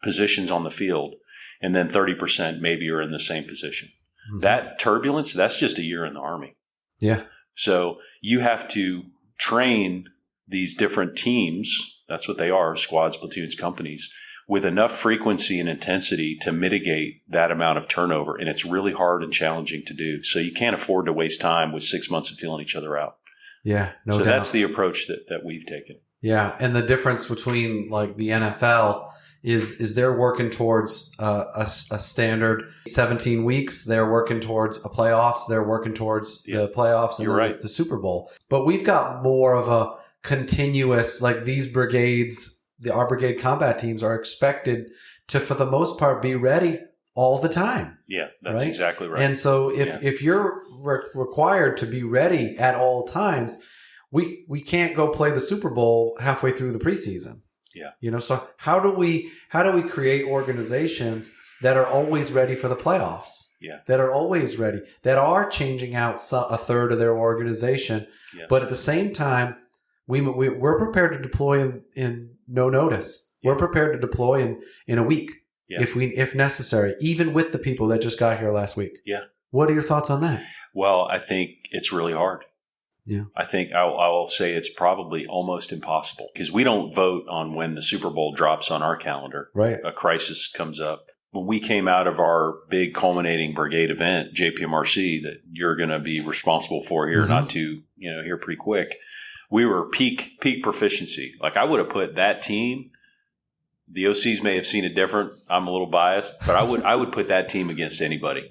positions on the field, and then 30% maybe are in the same position. Mm-hmm. That turbulence, that's just a year in the Army. Yeah. So you have to train these different teams, that's what they are, squads, platoons, companies, with enough frequency and intensity to mitigate that amount of turnover. And it's really hard and challenging to do. So you can't afford to waste time with 6 months of feeling each other out. Yeah, no doubt. So that's the approach that we've taken. Yeah. And the difference between like the NFL is they're working towards a standard 17 weeks. They're working towards a playoffs. They're working towards the playoffs and the Super Bowl. But we've got more of a continuous, like these brigades, our brigade combat teams are expected to, for the most part, be ready all the time. Yeah, that's exactly right. And so if you're required to be ready at all times, we can't go play the Super Bowl halfway through the preseason. Yeah. So how do we create organizations that are always ready for the playoffs? Yeah. That are always ready, that are changing out a third of their organization, but at the same time, we're prepared to deploy in no notice. Yeah. We're prepared to deploy in a week if necessary, even with the people that just got here last week. Yeah. What are your thoughts on that? Well, I think it's really hard. Yeah. I think I will say it's probably almost impossible because we don't vote on when the Super Bowl drops on our calendar. Right. A crisis comes up. When we came out of our big culminating brigade event, JPMRC, that you're going to be responsible for here, not to, here pretty quick. We were peak proficiency. Like I would have put that team. The OCs may have seen it different. I'm a little biased, but I would put that team against anybody.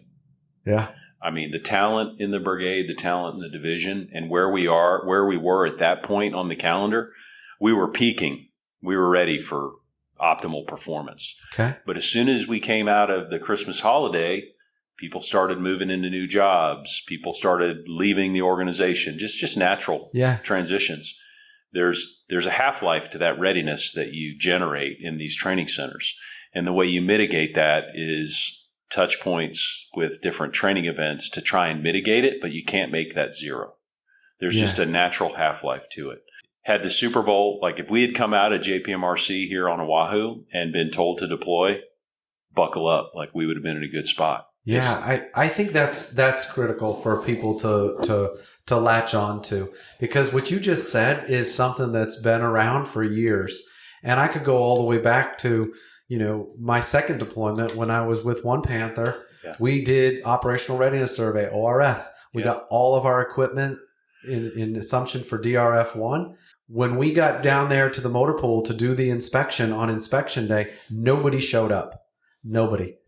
Yeah. I mean, the talent in the brigade, the talent in the division, and where we were at that point on the calendar, we were peaking. We were ready for optimal performance. Okay. But as soon as we came out of the Christmas holiday, people started moving into new jobs. People started leaving the organization. Just natural transitions. There's a half-life to that readiness that you generate in these training centers. And the way you mitigate that is touch points with different training events to try and mitigate it, but you can't make that zero. There's just a natural half-life to it. Had the Super Bowl, like if we had come out of JPMRC here on Oahu and been told to deploy, buckle up, like we would have been in a good spot. Yeah, I think that's critical for people to latch on to, because what you just said is something that's been around for years. And I could go all the way back to, my second deployment when I was with One Panther. Yeah. We did operational readiness survey, ORS. We got all of our equipment in assumption for DRF1. When we got down there to the motor pool to do the inspection on inspection day, nobody showed up. Nobody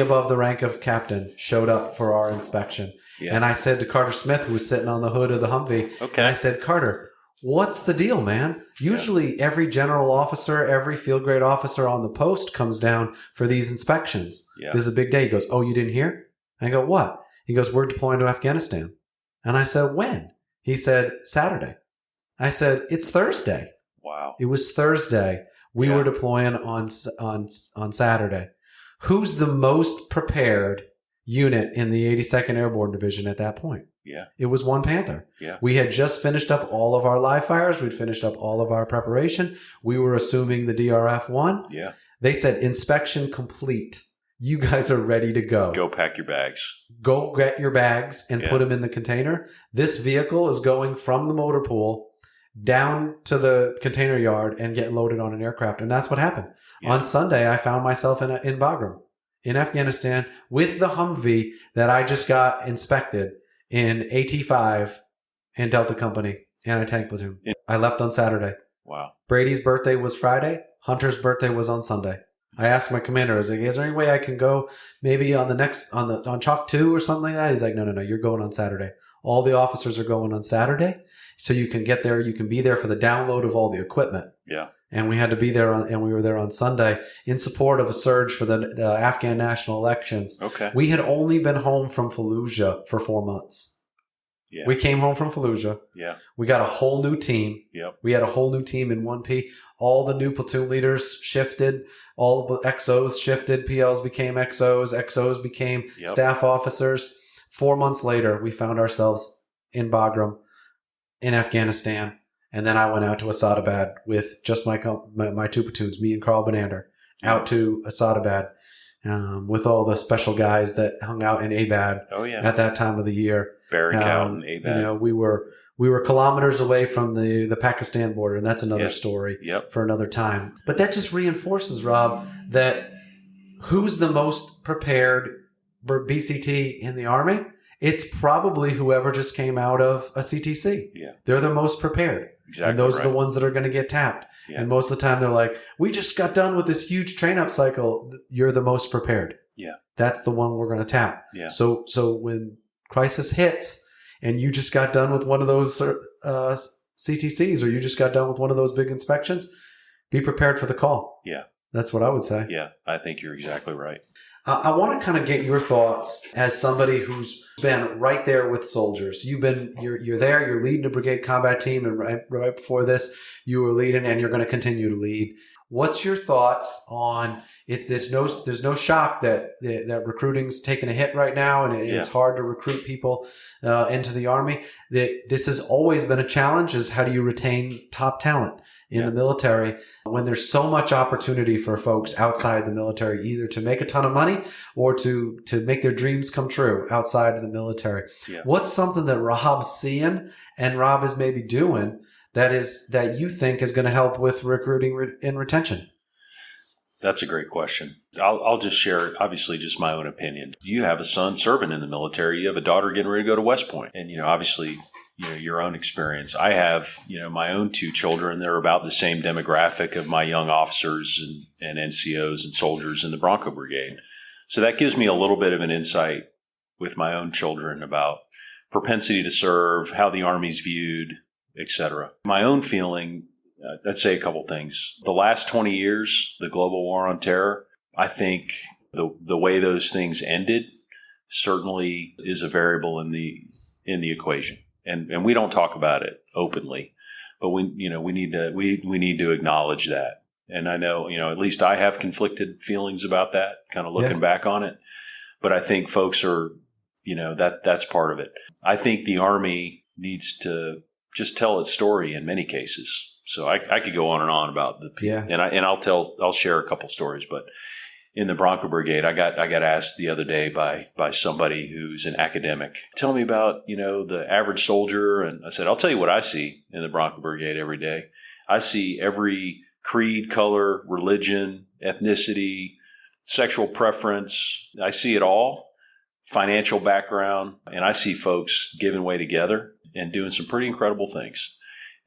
above the rank of captain showed up for our inspection. Yeah. And I said to Carter Smith, who was sitting on the hood of the Humvee, and I said, Carter, what's the deal, man? Usually every general officer, every field grade officer on the post comes down for these inspections. Yeah. This is a big day. He goes, oh, you didn't hear? I go, what? He goes, we're deploying to Afghanistan. And I said, when? He said, Saturday. I said, it's Thursday. Wow. It was Thursday. We were deploying on Saturday. Who's the most prepared unit in the 82nd Airborne Division at that point? Yeah. It was 1 Panther. Yeah. We had just finished up all of our live fires. We'd finished up all of our preparation. We were assuming the DRF-1. Yeah. They said, inspection complete. You guys are ready to go. Go pack your bags. Go get your bags and put them in the container. This vehicle is going from the motor pool down to the container yard and getting loaded on an aircraft. And that's what happened. Yeah. On Sunday, I found myself in Bagram in Afghanistan with the Humvee that I just got inspected in AT-5 and Delta Company anti-tank platoon. I left on Saturday. Wow. Brady's birthday was Friday. Hunter's birthday was on Sunday. I asked my commander, I was like, is there any way I can go maybe on Chalk 2 or something like that? He's like, no, you're going on Saturday. All the officers are going on Saturday. So you can get there, you can be there for the download of all the equipment. Yeah. And we had to be there and we were there on Sunday in support of a surge for the Afghan national elections. Okay. We had only been home from Fallujah for 4 months. Yeah. We came home from Fallujah. Yeah. We got a whole new team. Yep. We had a whole new team in 1P. All the new platoon leaders shifted. All the XOs shifted. PLs became XOs. XOs became staff officers. 4 months later, we found ourselves in Bagram in Afghanistan. And then I went out to Asadabad with just my two platoons, me and Carl Benander, out to Asadabad with all the special guys that hung out in Abad at that time of the year. Barrack out in Abad. You know, we were kilometers away from the Pakistan border, and that's another story for another time. But that just reinforces, Rob, that who's the most prepared BCT in the Army? It's probably whoever just came out of a CTC. Yeah. They're the most prepared. Exactly. And those are the ones that are going to get tapped. Yeah. And most of the time they're like, we just got done with this huge train up cycle. You're the most prepared. Yeah. That's the one we're going to tap. Yeah. So when crisis hits and you just got done with one of those CTCs or you just got done with one of those big inspections, be prepared for the call. Yeah. That's what I would say. Yeah. I think you're exactly right. I want to kind of get your thoughts as somebody who's been right there with soldiers. You're there, you're leading a brigade combat team, and right before this, you were leading, and you're going to continue to lead. What's your thoughts on it? There's no shock that recruiting's taking a hit right now, and it's hard to recruit people into the Army. This has always been a challenge: is how do you retain top talent in the military when there's so much opportunity for folks outside the military, either to make a ton of money or to make their dreams come true outside of the military. Yeah. What's something that Rob's seeing and Rob is maybe doing that you think is going to help with recruiting and retention? That's a great question. I'll just share, obviously, just my own opinion. You have a son serving in the military. You have a daughter getting ready to go to West Point. And, obviously, your own experience. I have, my own two children. They're about the same demographic of my young officers and NCOs and soldiers in the Bronco Brigade. So that gives me a little bit of an insight with my own children about propensity to serve, how the Army's viewed, etc. My own feeling, I'd say a couple things. The last 20 years, the global war on terror, I think the way those things ended certainly is a variable in the equation. And we don't talk about it openly, but we need to acknowledge that. And I know, at least I have conflicted feelings about that, kind of looking back on it. But I think folks are, that's part of it. I think the Army needs to just tell its story in many cases. So I could go on and on about the people, and I'll share a couple stories, but in the Bronco Brigade, I got asked the other day by somebody who's an academic, tell me about, the average soldier. And I said, I'll tell you what I see in the Bronco Brigade every day. I see every creed, color, religion, ethnicity, sexual preference. I see it all, financial background, and I see folks giving way together and doing some pretty incredible things.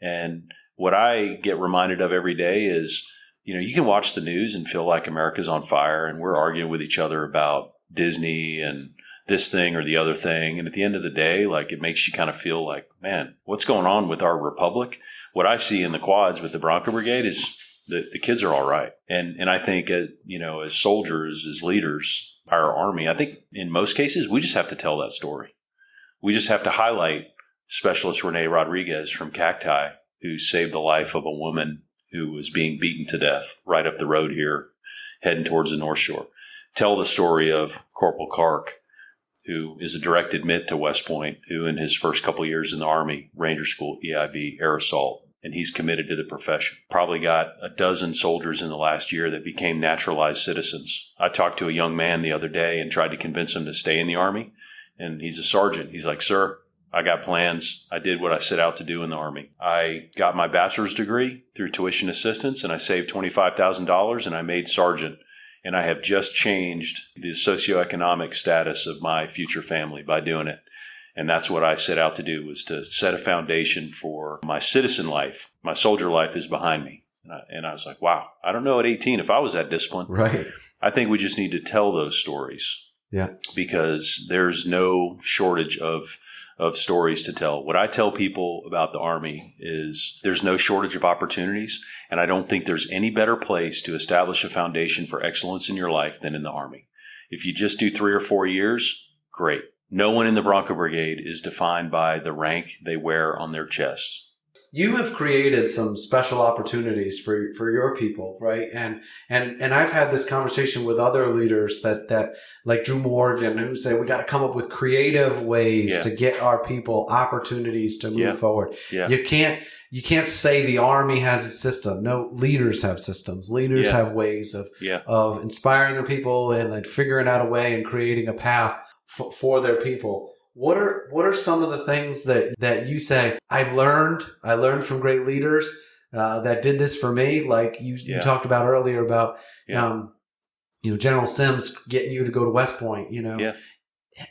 And what I get reminded of every day is, you can watch the news and feel like America's on fire and we're arguing with each other about Disney and this thing or the other thing. And at the end of the day, like, it makes you kind of feel like, man, what's going on with our republic? What I see in the quads with the Bronco Brigade is the kids are all right. And I think, as soldiers, as leaders, our Army, I think in most cases, we just have to tell that story. We just have to highlight Specialist Rene Rodriguez from Cacti, who saved the life of a woman who was being beaten to death right up the road here, heading towards the North Shore. Tell the story of Corporal Kark, who is a direct admit to West Point, who in his first couple of years in the Army, Ranger School, EIB, Air Assault, and he's committed to the profession. Probably got a dozen soldiers in the last year that became naturalized citizens. I talked to a young man the other day and tried to convince him to stay in the Army, and he's a sergeant. He's like, "Sir, I got plans. I did what I set out to do in the Army. I got my bachelor's degree through tuition assistance, and I saved $25,000, and I made sergeant. And I have just changed the socioeconomic status of my future family by doing it. And that's what I set out to do, was to set a foundation for my citizen life. My soldier life is behind me." And I was like, wow, I don't know at 18 if I was that disciplined. Right. I think we just need to tell those stories. Yeah. Because there's no shortage of stories to tell. What I tell people about the Army is there's no shortage of opportunities, and I don't think there's any better place to establish a foundation for excellence in your life than in the Army. If you just do 3 or 4 years, great. No one in the Bronco Brigade is defined by the rank they wear on their chests. You have created some special opportunities for your people, right? And I've had this conversation with other leaders that like Drew Morgan, who say we got to come up with creative ways to get our people opportunities to move forward. Yeah. You can't say the Army has a system. No, leaders have systems. Leaders have ways of inspiring their people and like figuring out a way and creating a path for their people. What are some of the things that you say, I learned from great leaders that did this for me? Like you talked about earlier about, General Sims getting you to go to West Point,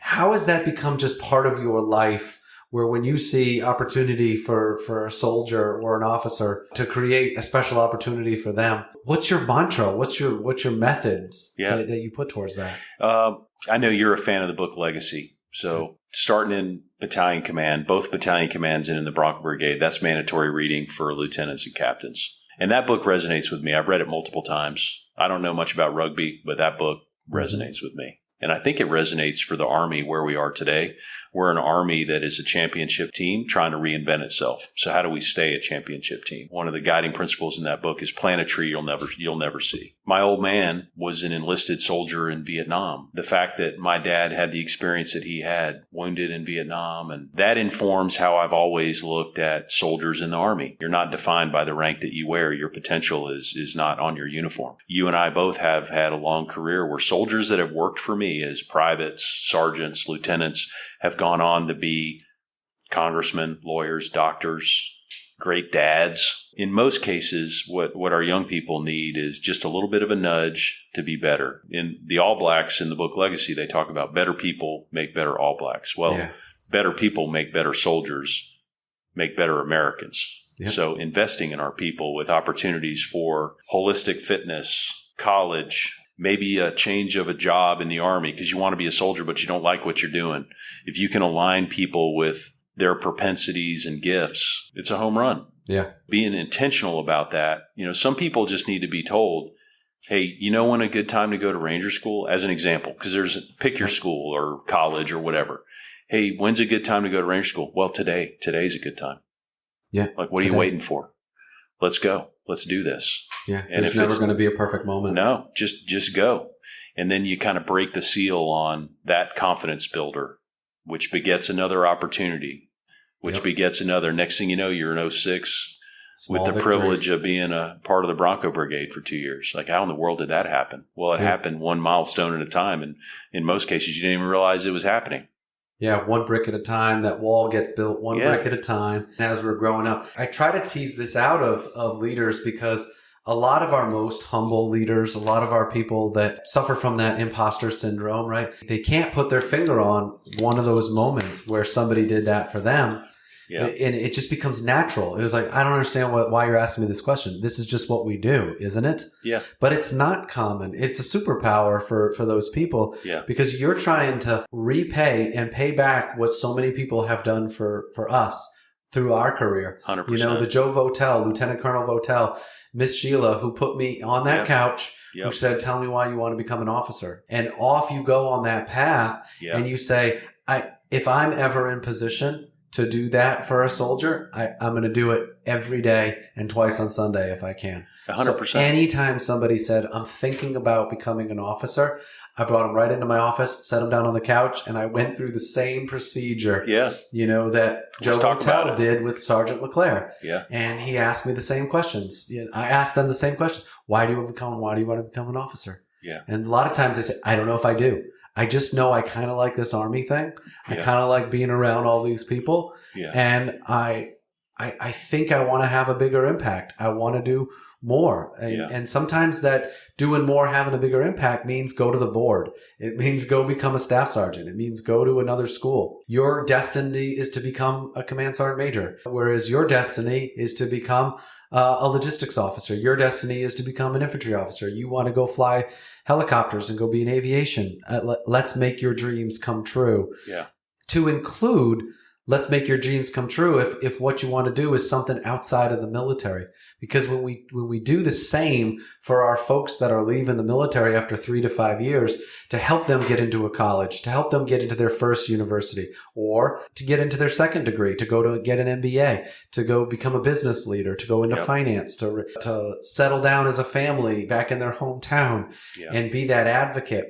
How has that become just part of your life, where when you see opportunity for a soldier or an officer to create a special opportunity for them, what's your mantra? What's your methods that you put towards that? I know you're a fan of the book Legacy. So starting in battalion command, both battalion commands and in the Bronco Brigade, that's mandatory reading for lieutenants and captains. And that book resonates with me. I've read it multiple times. I don't know much about rugby, but that book resonates with me. And I think it resonates for the Army where we are today. We're an Army that is a championship team trying to reinvent itself. So how do we stay a championship team? One of the guiding principles in that book is plant a tree you'll never see. My old man was an enlisted soldier in Vietnam. The fact that my dad had the experience that he had, wounded in Vietnam, and that informs how I've always looked at soldiers in the Army. You're not defined by the rank that you wear. Your potential is not on your uniform. You and I both have had a long career where soldiers that have worked for me as privates, sergeants, lieutenants have gone on to be congressmen, lawyers, doctors, great dads. In most cases, what our young people need is just a little bit of a nudge to be better. In the All Blacks in the book Legacy, they talk about better people make better All Blacks. Well, better people make better soldiers, make better Americans. Yep. So investing in our people with opportunities for holistic fitness, college, maybe a change of a job in the Army because you want to be a soldier, but you don't like what you're doing. If you can align people with their propensities and gifts, it's a home run. Yeah. Being intentional about that. Some people just need to be told, hey, when a good time to go to Ranger School, as an example, because pick your school or college or whatever. Hey, when's a good time to go to Ranger School? Well, today's a good time. Yeah. Like, what are you waiting for? Let's go. Let's do this. Yeah. And there's never going to be a perfect moment. No, just go. And then you kind of break the seal on that confidence builder, which begets another opportunity, which begets another. Next thing you know, you're in 06 with the privilege of being a part of the Bronco Brigade for 2 years. Like, how in the world did that happen? Well, it happened one milestone at a time. And in most cases, you didn't even realize it was happening. Yeah, one brick at a time. That wall gets built one brick at a time. And as we're growing up, I try to tease this out of leaders because a lot of our most humble leaders, a lot of our people that suffer from that imposter syndrome, right? They can't put their finger on one of those moments where somebody did that for them. Yeah. And it just becomes natural. It was like, I don't understand why you're asking me this question. This is just what we do, isn't it? Yeah. But it's not common. It's a superpower for those people. Yeah. Because you're trying to repay and pay back what so many people have done for us through our career. 100%. The Joe Votel, Lieutenant Colonel Votel, Miss Sheila, who put me on that couch, who said, tell me why you want to become an officer. And off you go on that path. And you say, if I'm ever in position to do that for a soldier, I'm going to do it every day and twice on Sunday if I can. 100%. So anytime somebody said, I'm thinking about becoming an officer, I brought them right into my office, set them down on the couch, and I went through the same procedure, that Joe Hotel did with Sergeant Leclerc. Yeah. And he asked me the same questions. I asked them the same questions. Why do you want to become an officer? Yeah. And a lot of times they say, I don't know if I do. I just know I kind of like this Army thing. I kind of like being around all these people. Yeah. And I think I want to have a bigger impact. I want to do more. And sometimes that doing more, having a bigger impact means go to the board. It means go become a staff sergeant. It means go to another school. Your destiny is to become a command sergeant major, whereas your destiny is to become a logistics officer. Your destiny is to become an infantry officer. You want to go fly helicopters and go be in aviation. Let's make your dreams come true. Yeah. To include, let's make your dreams come true if what you want to do is something outside of the military. Because when we do the same for our folks that are leaving the military after 3 to 5 years, to help them get into a college, to help them get into their first university, or to get into their second degree, to go to get an MBA, to go become a business leader, to go into finance, to settle down as a family back in their hometown and be that advocate.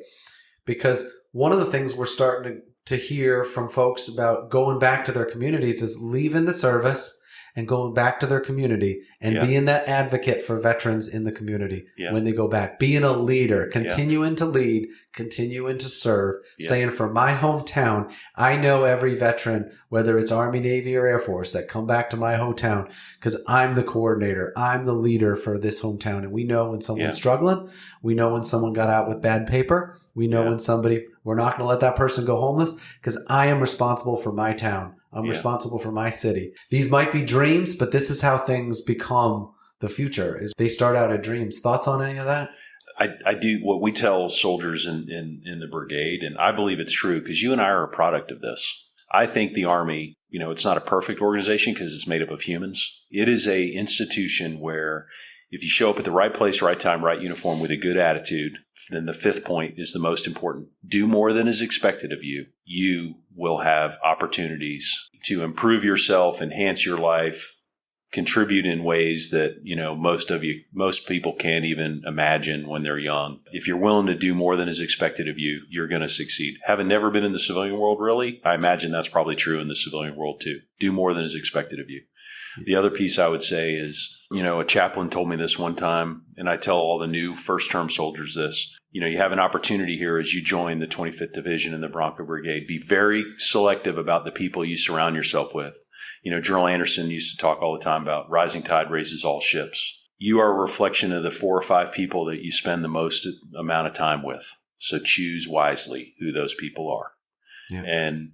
Because one of the things we're starting to hear from folks about going back to their communities is leaving the service and going back to their community and being that advocate for veterans in the community when they go back. Being a leader, continuing to lead, continuing to serve, saying for my hometown, I know every veteran, whether it's Army, Navy, or Air Force, that come back to my hometown because I'm the coordinator. I'm the leader for this hometown. And we know when someone's struggling. We know when someone got out with bad paper. We know when we're not going to let that person go homeless because I am responsible for my town. I'm responsible for my city. These might be dreams, but this is how things become the future. Is they start out as dreams. Thoughts on any of that? I do what we tell soldiers in the brigade, and I believe it's true because you and I are a product of this. I think the Army, it's not a perfect organization because it's made up of humans. It is a institution where if you show up at the right place, right time, right uniform with a good attitude, then the fifth point is the most important. Do more than is expected of you. You will have opportunities to improve yourself, enhance your life, contribute in ways that, most people can't even imagine when they're young. If you're willing to do more than is expected of you, you're going to succeed. Having never been in the civilian world, really, I imagine that's probably true in the civilian world too. Do more than is expected of you. The other piece I would say is, a chaplain told me this one time, and I tell all the new first-term soldiers this. You have an opportunity here as you join the 25th Division and the Bronco Brigade. Be very selective about the people you surround yourself with. General Anderson used to talk all the time about rising tide raises all ships. You are a reflection of the 4 or 5 people that you spend the most amount of time with. So choose wisely who those people are. Yeah. And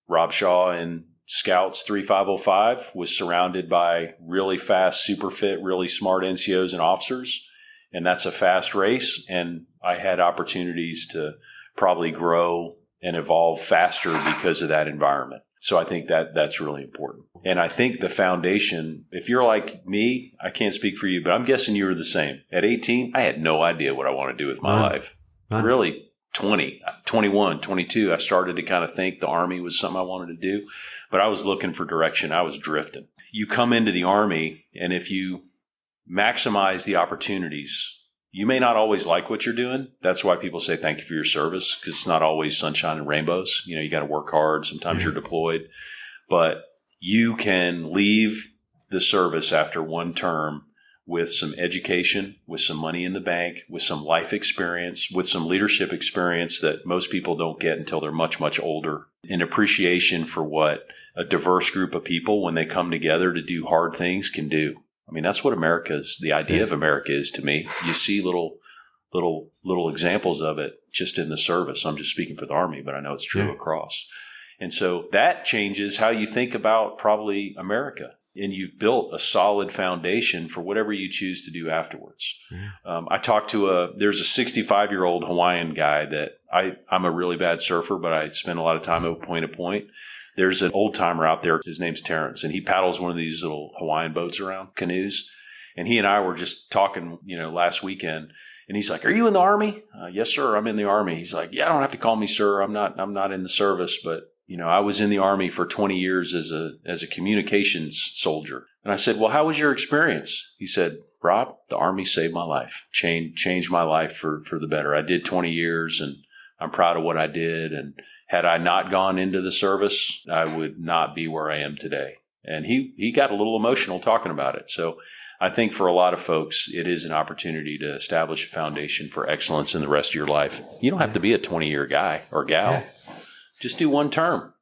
Rob Shaw and Scouts 3505 was surrounded by really fast, super fit, really smart NCOs and officers. And that's a fast race. And I had opportunities to probably grow and evolve faster because of that environment. So I think that's really important. And I think the foundation, if you're like me, I can't speak for you, but I'm guessing you were the same. At 18, I had no idea what I want to do with my life. Really, 20, 21, 22, I started to kind of think the Army was something I wanted to do. But I was looking for direction. I was drifting. You come into the Army, and if you maximize the opportunities, you may not always like what you're doing. That's why people say thank you for your service, because it's not always sunshine and rainbows. You got to work hard. Sometimes you're deployed. But you can leave the service after one term with some education, with some money in the bank, with some life experience, with some leadership experience that most people don't get until they're much, much older. An appreciation for what a diverse group of people, when they come together to do hard things, can do. I mean, that's what the idea of America is to me. You see little examples of it just in the service. I'm just speaking for the Army, but I know it's true across. And so that changes how you think about probably America. And you've built a solid foundation for whatever you choose to do afterwards. I talked to there's a 65-year-old Hawaiian guy that I'm a really bad surfer, but I spend a lot of time at point to point. There's an old timer out there. His name's Terrence, and he paddles one of these little Hawaiian boats around, canoes. And he and I were just talking, last weekend. And he's like, "Are you in the Army?" "Yes, sir. I'm in the Army." He's like, "Yeah, I don't have to call me sir. I'm not in the service, but I was in the Army for 20 years as a communications soldier. And I said, well, how was your experience? He said, Rob, the Army saved my life, changed my life for the better. I did 20 years and I'm proud of what I did. And had I not gone into the service, I would not be where I am today. And he got a little emotional talking about it. So I think for a lot of folks, it is an opportunity to establish a foundation for excellence in the rest of your life. You don't have to be a 20-year guy or gal. Yeah. Just do one term.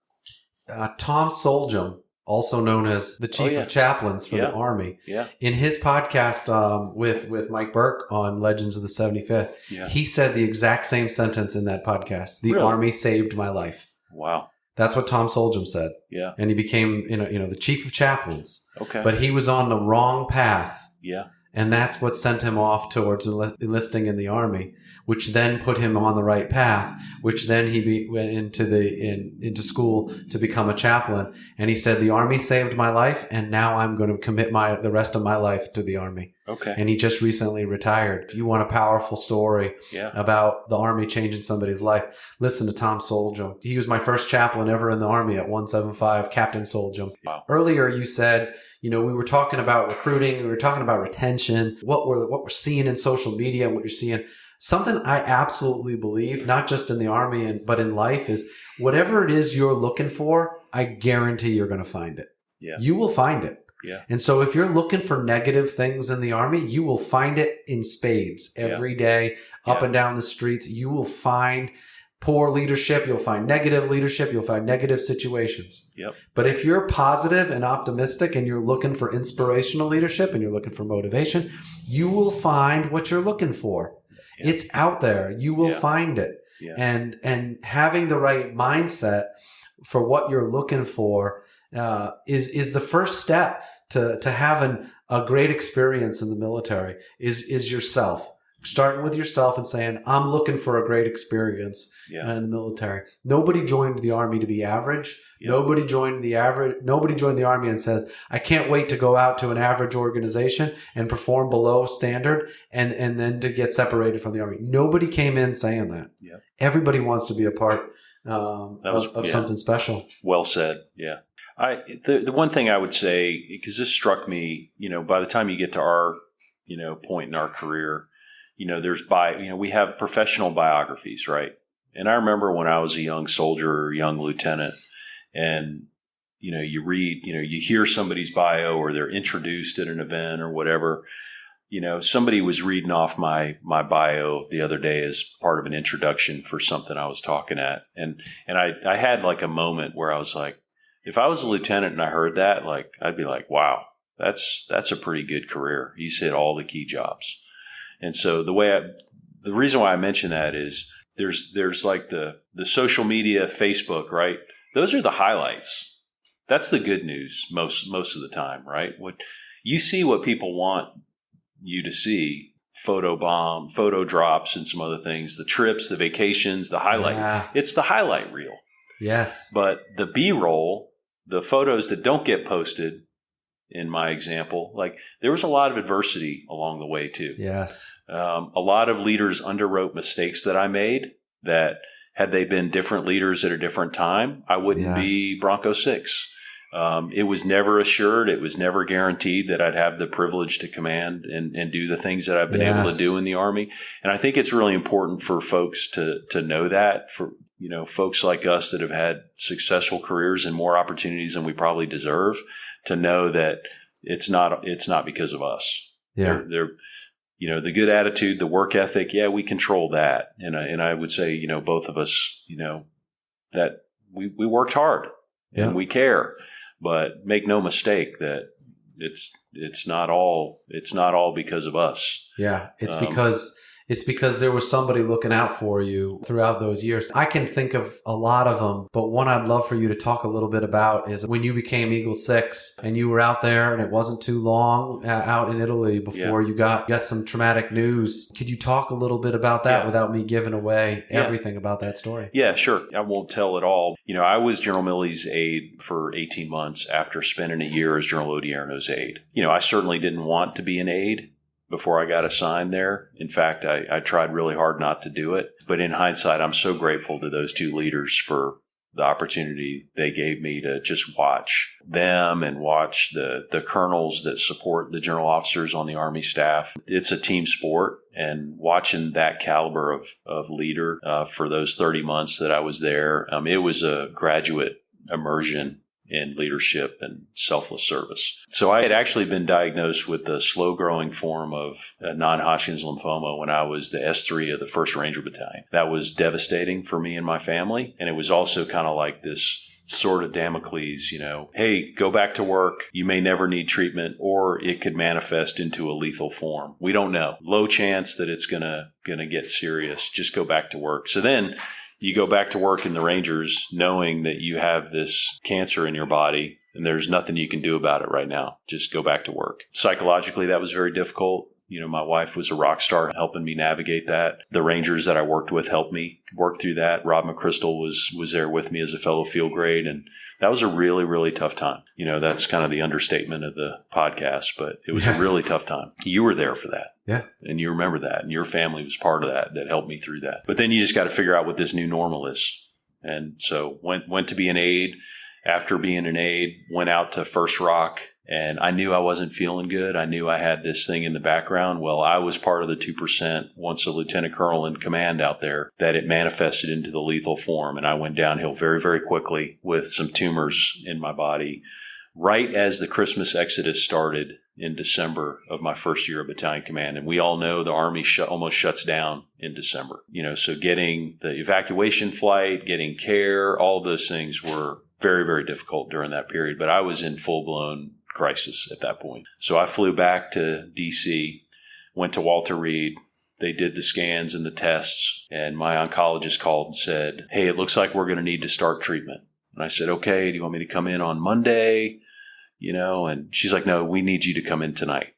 Tom Soljum, also known as the chief of chaplains for the Army, in his podcast with Mike Burke on Legends of the 75th, he said the exact same sentence in that podcast. The Army saved my life. Wow. That's what Tom Soljum said. Yeah. And he became, the chief of chaplains. Okay. But he was on the wrong path. Yeah. And that's what sent him off towards enlisting in the Army, which then put him on the right path, which then he went into school to become a chaplain. And he said, the Army saved my life, and now I'm going to commit the rest of my life to the Army. Okay. And he just recently retired. If you want a powerful story about the Army changing somebody's life, listen to Tom Soljum. He was my first chaplain ever in the Army at 175, Captain Soljum. Wow. Earlier, you said, we were talking about recruiting, we were talking about retention, what we're seeing in social media, and what you're seeing. Something I absolutely believe, not just in the Army, but in life, is whatever it is you're looking for, I guarantee you're going to find it. Yeah. You will find it. Yeah. And so if you're looking for negative things in the Army, you will find it in spades every day, up and down the streets. You will find poor leadership. You'll find negative leadership. You'll find negative situations. Yep. But if you're positive and optimistic and you're looking for inspirational leadership and you're looking for motivation, you will find what you're looking for. Yeah. It's out there. You will find it. Yeah. And having the right mindset for what you're looking for is the first step to having a great experience in the military is yourself. Starting with yourself and saying, I'm looking for a great experience in the military. Nobody joined the Army to be average. Yep. Nobody joined the Army and says, I can't wait to go out to an average organization and perform below standard and then to get separated from the Army. Nobody came in saying that. Yep. Everybody wants to be a part of something special. Well said. Yeah. The one thing I would say, because this struck me, by the time you get to our, point in our career, we have professional biographies, right? And I remember when I was a young soldier or young lieutenant, and you read, you hear somebody's bio or they're introduced at an event or whatever. Somebody was reading off my bio the other day as part of an introduction for something I was talking at, and I had like a moment where I was like, if I was a lieutenant and I heard that, like I'd be like, wow, that's a pretty good career. He's hit all the key jobs. And so the reason why I mention that is there's like the social media, Facebook, right? Those are the highlights. That's the good news most of the time, right? What you see, what people want you to see, photo drops and some other things, the trips, the vacations, the highlight. Yeah. It's the highlight reel. Yes. But the B-roll, the photos that don't get posted, in my example, like there was a lot of adversity along the way too. Yes. A lot of leaders underwrote mistakes that I made that had they been different leaders at a different time, I wouldn't be Bronco 6. It was never assured. It was never guaranteed that I'd have the privilege to command and do the things that I've been able to do in the Army. And I think it's really important for folks to know that, for folks like us that have had successful careers and more opportunities than we probably deserve, to know that it's not because of us. Yeah. They're the good attitude, the work ethic. Yeah, we control that. And I would say, both of us, that we worked hard and we care, but make no mistake that it's not all because of us. Yeah. It's because there was somebody looking out for you throughout those years. I can think of a lot of them, but one I'd love for you to talk a little bit about is when you became Eagle 6 and you were out there, and it wasn't too long out in Italy before you got some traumatic news. Could you talk a little bit about that without me giving away everything about that story? Yeah, sure. I won't tell it all. I was General Milley's aide for 18 months after spending a year as General Odierno's aide. I certainly didn't want to be an aide before I got assigned there. In fact, I tried really hard not to do it. But in hindsight, I'm so grateful to those two leaders for the opportunity they gave me to just watch them and watch the colonels that support the general officers on the Army staff. It's a team sport, and watching that caliber of leader for those 30 months that I was there, it was a graduate immersion in leadership and selfless service. So I had actually been diagnosed with a slow-growing form of non-Hodgkin's lymphoma when I was the S3 of the 1st Ranger Battalion. That was devastating for me and my family, and it was also kind of like this sort of Damocles, hey, go back to work. You may never need treatment, or it could manifest into a lethal form. We don't know. Low chance that it's gonna get serious. Just go back to work. So then you go back to work in the Rangers knowing that you have this cancer in your body and there's nothing you can do about it right now. Just go back to work. Psychologically, that was very difficult. My wife was a rock star helping me navigate that. The Rangers that I worked with helped me work through that. Rob McChrystal was there with me as a fellow field grade. And that was a really, really tough time. That's kind of the understatement of the podcast, but it was a really tough time. You were there for that. Yeah. And you remember that. And your family was part of that helped me through that. But then you just got to figure out what this new normal is. And so went to be an aide. After being an aide, went out to First Rock. And I knew I wasn't feeling good. I knew I had this thing in the background. Well, I was part of the 2%, once a lieutenant colonel in command out there, that it manifested into the lethal form. And I went downhill very, very quickly with some tumors in my body. Right as the Christmas exodus started in December of my first year of battalion command. And we all know the Army almost shuts down in December. So getting the evacuation flight, getting care, all of those things were very, very difficult during that period. But I was in full-blown crisis at that point. So I flew back to DC, went to Walter Reed. They did the scans and the tests, and my oncologist called and said, hey, it looks like we're going to need to start treatment. And I said, okay, do you want me to come in on Monday? And she's like, no, we need you to come in tonight.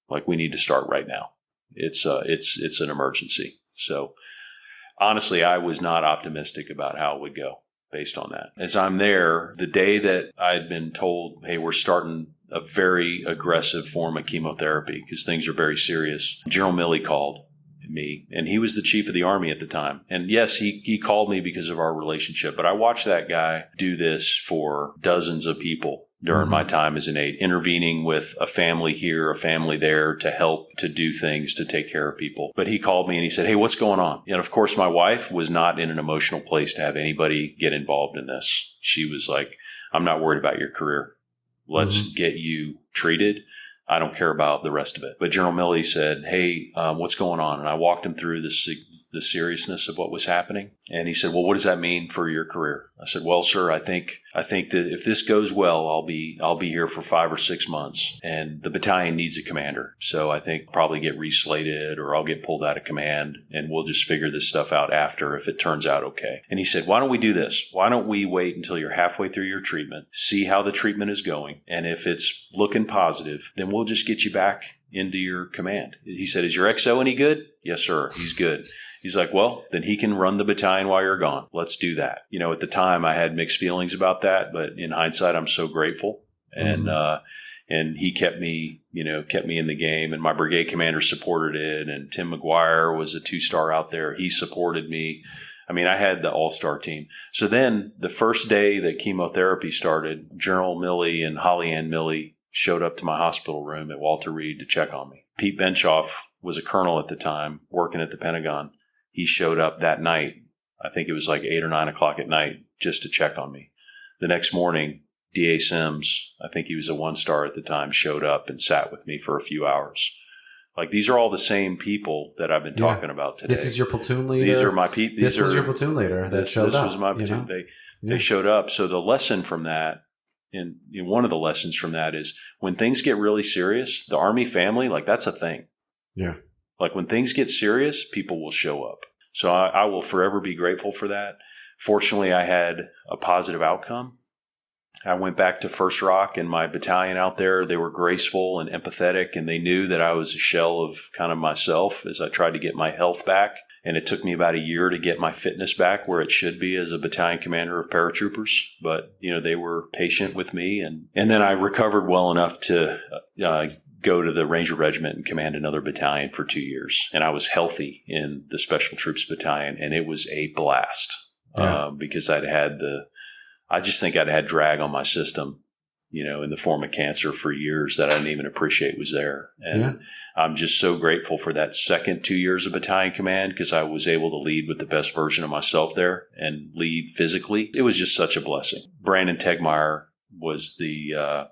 Like, we need to start right now. It's an emergency. So honestly, I was not optimistic about how it would go based on that. As I'm there, the day that I had been told, hey, we're starting a very aggressive form of chemotherapy because things are very serious, General Milley called me, and he was the chief of the Army at the time. And yes, he called me because of our relationship, but I watched that guy do this for dozens of people during my time as an aide, intervening with a family here, a family there to help to do things to take care of people. But he called me and he said, hey, what's going on? And of course, my wife was not in an emotional place to have anybody get involved in this. She was like, I'm not worried about your career. Let's get you treated. I don't care about the rest of it. But General Milley said, hey, what's going on? And I walked him through the seriousness of what was happening. And he said, well, what does that mean for your career? I said, well, sir, I think that if this goes well, I'll be here for 5 or 6 months, and the battalion needs a commander. So I think probably get reslated, or I'll get pulled out of command, and we'll just figure this stuff out after if it turns out okay. And he said, why don't we do this? Why don't we wait until you're halfway through your treatment, see how the treatment is going, and if it's looking positive, then we'll just get you back into your command. He said, is your XO any good? Yes, sir. He's good. He's like, well, then he can run the battalion while you're gone. Let's do that. At the time I had mixed feelings about that, but in hindsight, I'm so grateful. And, and he kept me in the game, and my brigade commander supported it. And Tim McGuire was a 2-star out there. He supported me. I mean, I had the all-star team. So then the first day that chemotherapy started, General Milley and Holly Ann Milley showed up to my hospital room at Walter Reed to check on me. Pete Benchoff was a colonel at the time working at the Pentagon. He showed up that night. I think it was like 8 or 9 o'clock at night just to check on me. The next morning, D.A. Sims, I think he was a 1-star at the time, showed up and sat with me for a few hours. Like, these are all the same people that I've been talking about today. This is your platoon leader? These are my people. This was your platoon leader that showed up. This was my platoon. They showed up. So the lesson from that, and one of the lessons from that is when things get really serious, the Army family, like, that's a thing. Yeah. Like, when things get serious, people will show up. So I will forever be grateful for that. Fortunately, I had a positive outcome. I went back to First Rock, and my battalion out there, they were graceful and empathetic, and they knew that I was a shell of kind of myself as I tried to get my health back. And it took me about a year to get my fitness back where it should be as a battalion commander of paratroopers. But, they were patient with me. And then I recovered well enough to go to the Ranger Regiment and command another battalion for 2 years. And I was healthy in the Special Troops Battalion, and it was a blast. because I just think I'd had drag on my system, in the form of cancer for years that I didn't even appreciate was there. And I'm just so grateful for that second 2 years of battalion command, because I was able to lead with the best version of myself there and lead physically. It was just such a blessing. Brandon Tegmeyer was the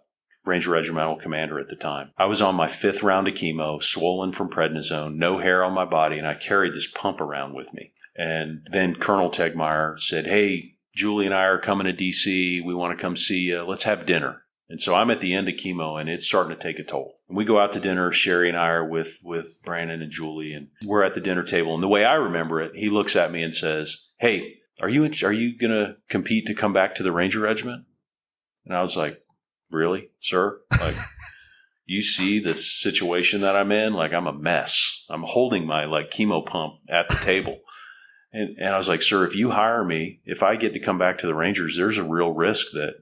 Ranger Regimental commander at the time. I was on my 5th round of chemo, swollen from prednisone, no hair on my body, and I carried this pump around with me. And then Colonel Tegmeyer said, "Hey, Julie and I are coming to D.C. We want to come see you. Let's have dinner." And so I'm at the end of chemo, and it's starting to take a toll. And we go out to dinner. Sherry and I are with Brandon and Julie, and we're at the dinner table. And the way I remember it, he looks at me and says, "Hey, are you going to compete to come back to the Ranger Regiment?" And I was like, "Really, sir? Like, you see the situation that I'm in? Like, I'm a mess. I'm holding my chemo pump at the table." And I was like, "Sir, if you hire me, if I get to come back to the Rangers, there's a real risk that,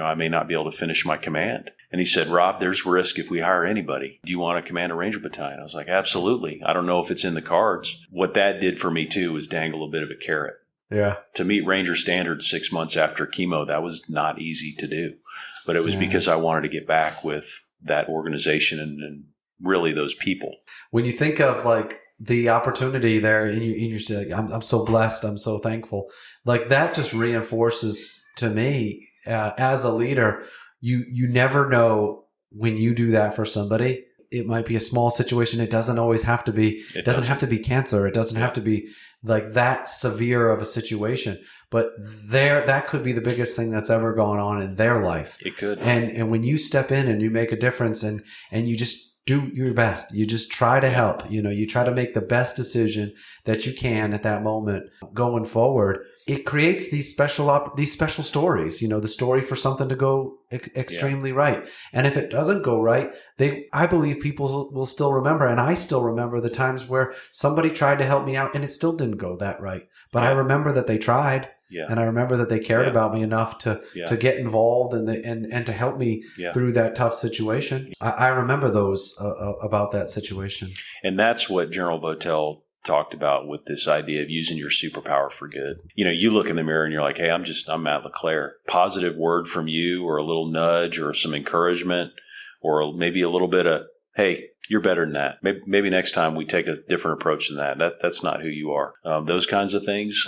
I may not be able to finish my command." And he said, "Rob, there's risk if we hire anybody. Do you want to command a Ranger battalion?" I was like, "Absolutely. I don't know if it's in the cards." What that did for me too was dangle a bit of a carrot. Yeah. To meet Ranger standards 6 months after chemo, that was not easy to do. But it was because I wanted to get back with that organization and really those people. When you think of the opportunity there, and you say, I'm so blessed, I'm so thankful. That just reinforces to me as a leader, you never know when you do that for somebody. It might be a small situation. It doesn't always have to be. It doesn't have to be cancer. It doesn't have to be that severe of a situation. But that could be the biggest thing that's ever gone on in their life. It could. And when you step in and you make a difference and you just do your best, you just try to help. You try to make the best decision that you can at that moment going forward. It creates these special stories, the story for something to go extremely right. And if it doesn't go right, I believe people will still remember. And I still remember the times where somebody tried to help me out and it still didn't go that right. But I remember that they tried. Yeah. And I remember that they cared about me enough to get involved and to help me through that tough situation. I remember those about that situation. And that's what General Votel talked about with this idea of using your superpower for good. You look in the mirror and you're like, "Hey, I'm Matt LeClaire." Positive word from you, or a little nudge, or some encouragement, or maybe a little bit of, "Hey, you're better than that. Maybe next time we take a different approach than that. That's not who you are." Those kinds of things,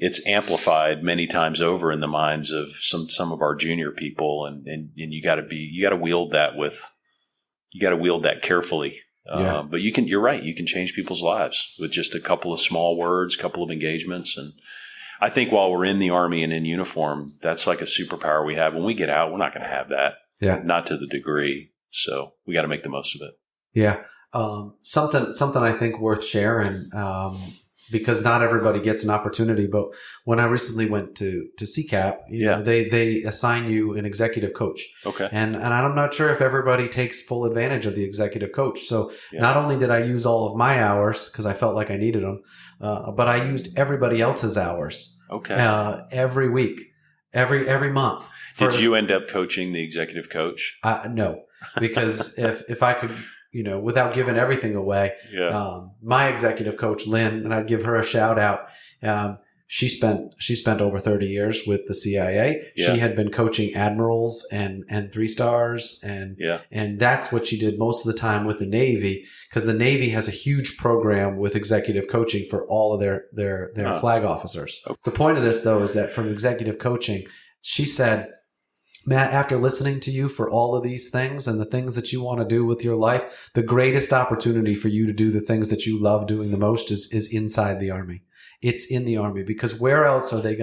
it's amplified many times over in the minds of some of our junior people, and you got to wield that carefully. But you're right. You can change people's lives with just a couple of small words, couple of engagements. And I think while we're in the Army and in uniform, that's like a superpower we have. When we get out, we're not going to have that. Yeah. Not to the degree. So we got to make the most of it. Yeah. Something I think worth sharing, because not everybody gets an opportunity. But when I recently went to CCAP, they assign you an executive coach. Okay. And I'm not sure if everybody takes full advantage of the executive coach. So not only did I use all of my hours because I felt like I needed them, but I used everybody else's hours. Okay. Every week, every month. Did you end up coaching the executive coach? No, because if I could, without giving everything away, my executive coach, Lynn, and I'd give her a shout out. She spent over 30 years with the CIA. Yeah. She had been coaching admirals and 3-stars, and that's what she did most of the time with the Navy, because the Navy has a huge program with executive coaching for all of their flag officers. Okay. The point of this, though, is that from executive coaching, she said, "Matt, after listening to you for all of these things and the things that you want to do with your life, the greatest opportunity for you to do the things that you love doing the most is inside the Army. It's in the Army, because where else are you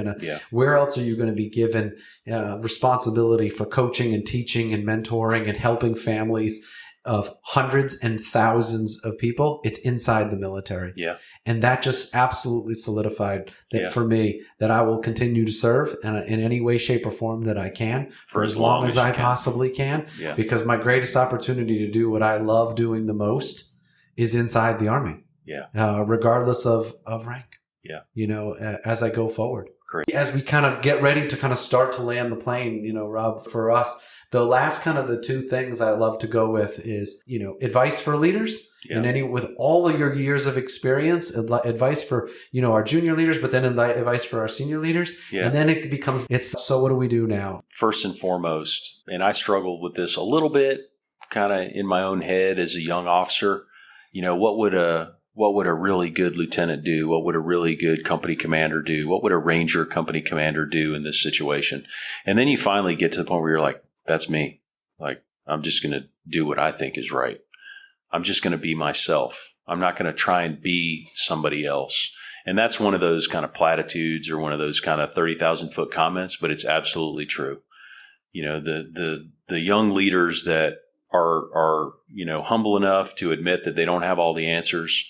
going to be given responsibility for coaching and teaching and mentoring and helping families of hundreds and thousands of people? It's inside the military." Yeah. And that just absolutely solidified that for me, that I will continue to serve in any way, shape, or form that I can for as long as I possibly can. Yeah. Because my greatest opportunity to do what I love doing the most is inside the Army. Yeah. Regardless of rank. as I go forward. Great. As we kind of get ready to kind of start to land the plane, Rob, for us, the last kind of the two things I love to go with is, advice for leaders and with all of your years of experience, advice for, our junior leaders, but then advice for our senior leaders. Yeah. And then it becomes, so what do we do now? First and foremost, and I struggled with this a little bit kind of in my own head as a young officer, what would a really good lieutenant do? What would a really good company commander do? What would a ranger company commander do in this situation? And then you finally get to the point where you're like, that's me. Like, I'm just going to do what I think is right. I'm just going to be myself. I'm not going to try and be somebody else. And that's one of those kind of platitudes or one of those kind of 30,000 foot comments, but it's absolutely true. The young leaders that are humble enough to admit that they don't have all the answers.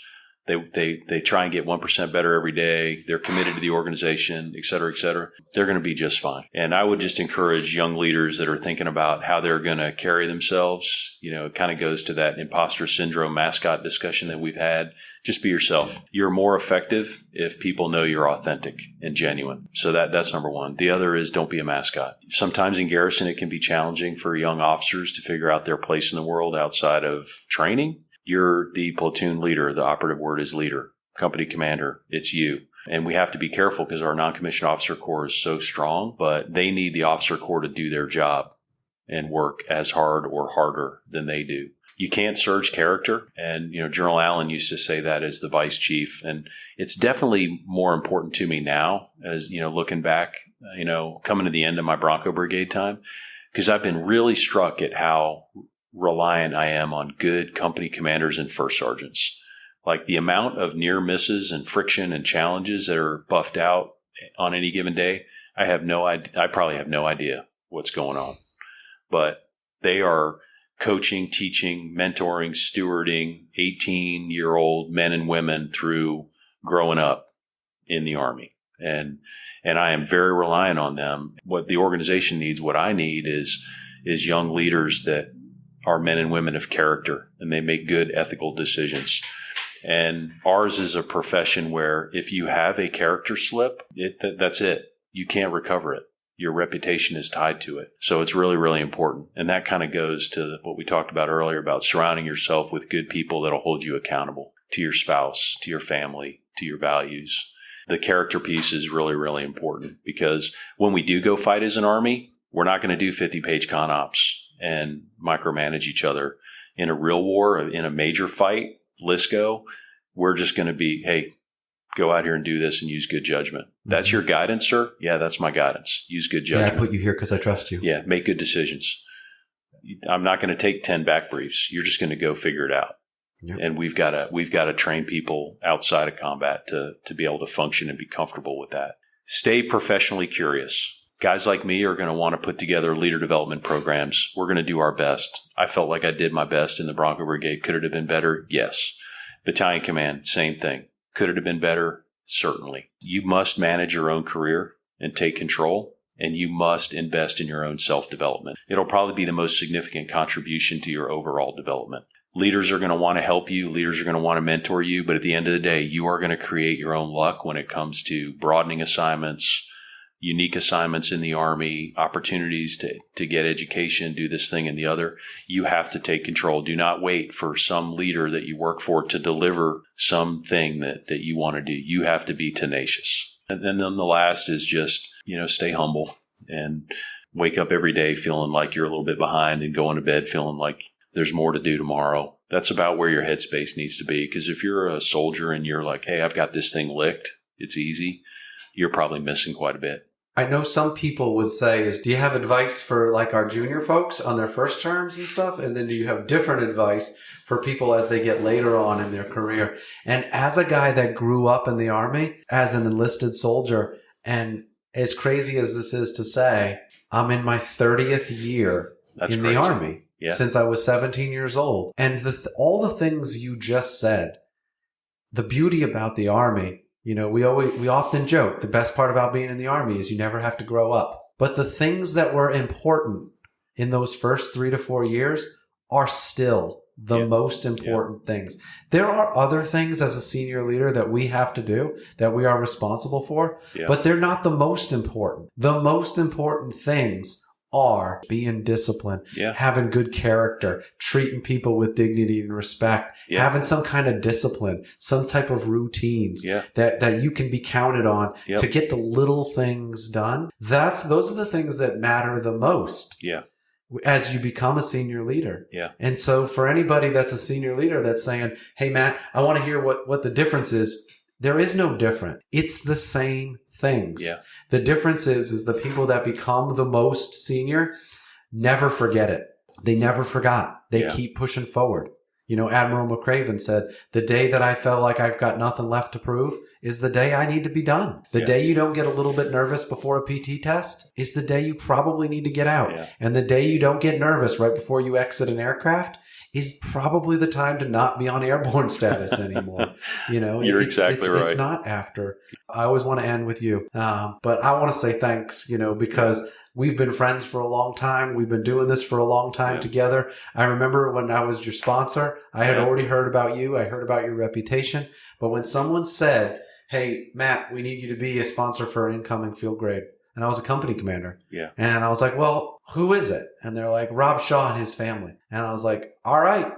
They try and get 1% better every day. They're committed to the organization, et cetera, et cetera. They're going to be just fine. And I would just encourage young leaders that are thinking about how they're going to carry themselves. It kind of goes to that imposter syndrome mascot discussion that we've had. Just be yourself. You're more effective if people know you're authentic and genuine. So that's number one. The other is don't be a mascot. Sometimes in garrison, it can be challenging for young officers to figure out their place in the world outside of training. You're the platoon leader. The operative word is leader, company commander. It's you. And we have to be careful because our non-commissioned officer corps is so strong, but they need the officer corps to do their job and work as hard or harder than they do. You can't surge character. And, General Allen used to say that as the vice chief. And it's definitely more important to me now as, looking back, coming to the end of my Bronco Brigade time, because I've been really struck at how reliant I am on good company commanders and first sergeants. Like the amount of near misses and friction and challenges that are buffed out on any given day, I probably have no idea what's going on. But they are coaching, teaching, mentoring, stewarding 18-year-old men and women through growing up in the Army. And I am very reliant on them. What the organization needs, what I need is young leaders that are men and women of character, and they make good ethical decisions. And ours is a profession where if you have a character slip, that's it. You can't recover it. Your reputation is tied to it. So it's really, really important. And that kind of goes to what we talked about earlier about surrounding yourself with good people that'll hold you accountable to your spouse, to your family, to your values. The character piece is really, really important because when we do go fight as an Army, we're not going to do 50-page con ops and micromanage each other. In a real war, in a major fight, LISCO, we're just going to be, hey, go out here and do this and use good judgment. That's your guidance, sir? Yeah, that's my guidance. Use good judgment. Yeah, I put you here because I trust you. Yeah, make good decisions. I'm not going to take 10 back briefs. You're just going to go figure it out. Yep. And we've got to train people outside of combat to be able to function and be comfortable with that. Stay professionally curious. Guys like me are going to want to put together leader development programs. We're going to do our best. I felt like I did my best in the Bronco Brigade. Could it have been better? Yes. Battalion command, same thing. Could it have been better? Certainly. You must manage your own career and take control, and you must invest in your own self-development. It'll probably be the most significant contribution to your overall development. Leaders are going to want to help you. Leaders are going to want to mentor you. But at the end of the day, you are going to create your own luck when it comes to broadening assignments, unique assignments in the Army, opportunities to get education, do this thing and the other. You have to take control. Do not wait for some leader that you work for to deliver something that you want to do. You have to be tenacious. And then the last is just, stay humble and wake up every day feeling like you're a little bit behind and going to bed feeling like there's more to do tomorrow. That's about where your headspace needs to be. Because if you're a soldier and you're like, hey, I've got this thing licked, it's easy, you're probably missing quite a bit. I know some people would say, do you have advice for like our junior folks on their first terms and stuff? And then do you have different advice for people as they get later on in their career? And as a guy that grew up in the Army, as an enlisted soldier, and as crazy as this is to say, I'm in my 30th year in the Army since I was 17 years old. And all the things you just said, the beauty about the Army, we often joke the best part about being in the Army is you never have to grow up. But the things that were important in those first 3 to 4 years are still the most important things. There are other things as a senior leader that we have to do, that we are responsible for, but they're not the most important. The most important things are being disciplined, having good character, treating people with dignity and respect, having some kind of discipline, some type of routines that you can be counted on to get the little things done. Those are the things that matter the most. As you become a senior leader. And so for anybody that's a senior leader that's saying, hey, Matt, I want to hear what the difference is. There is no difference. It's the same things. The difference is the people that become the most senior never forget it. They never forgot. They keep pushing forward. You know, Admiral McCraven said, the day that I felt like I've got nothing left to prove is the day I need to be done. The day you don't get a little bit nervous before a PT test is the day you probably need to get out. And the day you don't get nervous right before you exit an aircraft is probably the time to not be on airborne status anymore. You know, you're exactly right. It's not after. I always want to end with you. But I want to say thanks, you know, because we've been friends for a long time. We've been doing this for a long time together. I remember when I was your sponsor, I had already heard about you. I heard about your reputation. But when someone said, hey, Matt, we need you to be a sponsor for an incoming field grade. And I was a company commander. And I was like, well, who is it? And they're like, Rob Shaw and his family. And I was like, all right.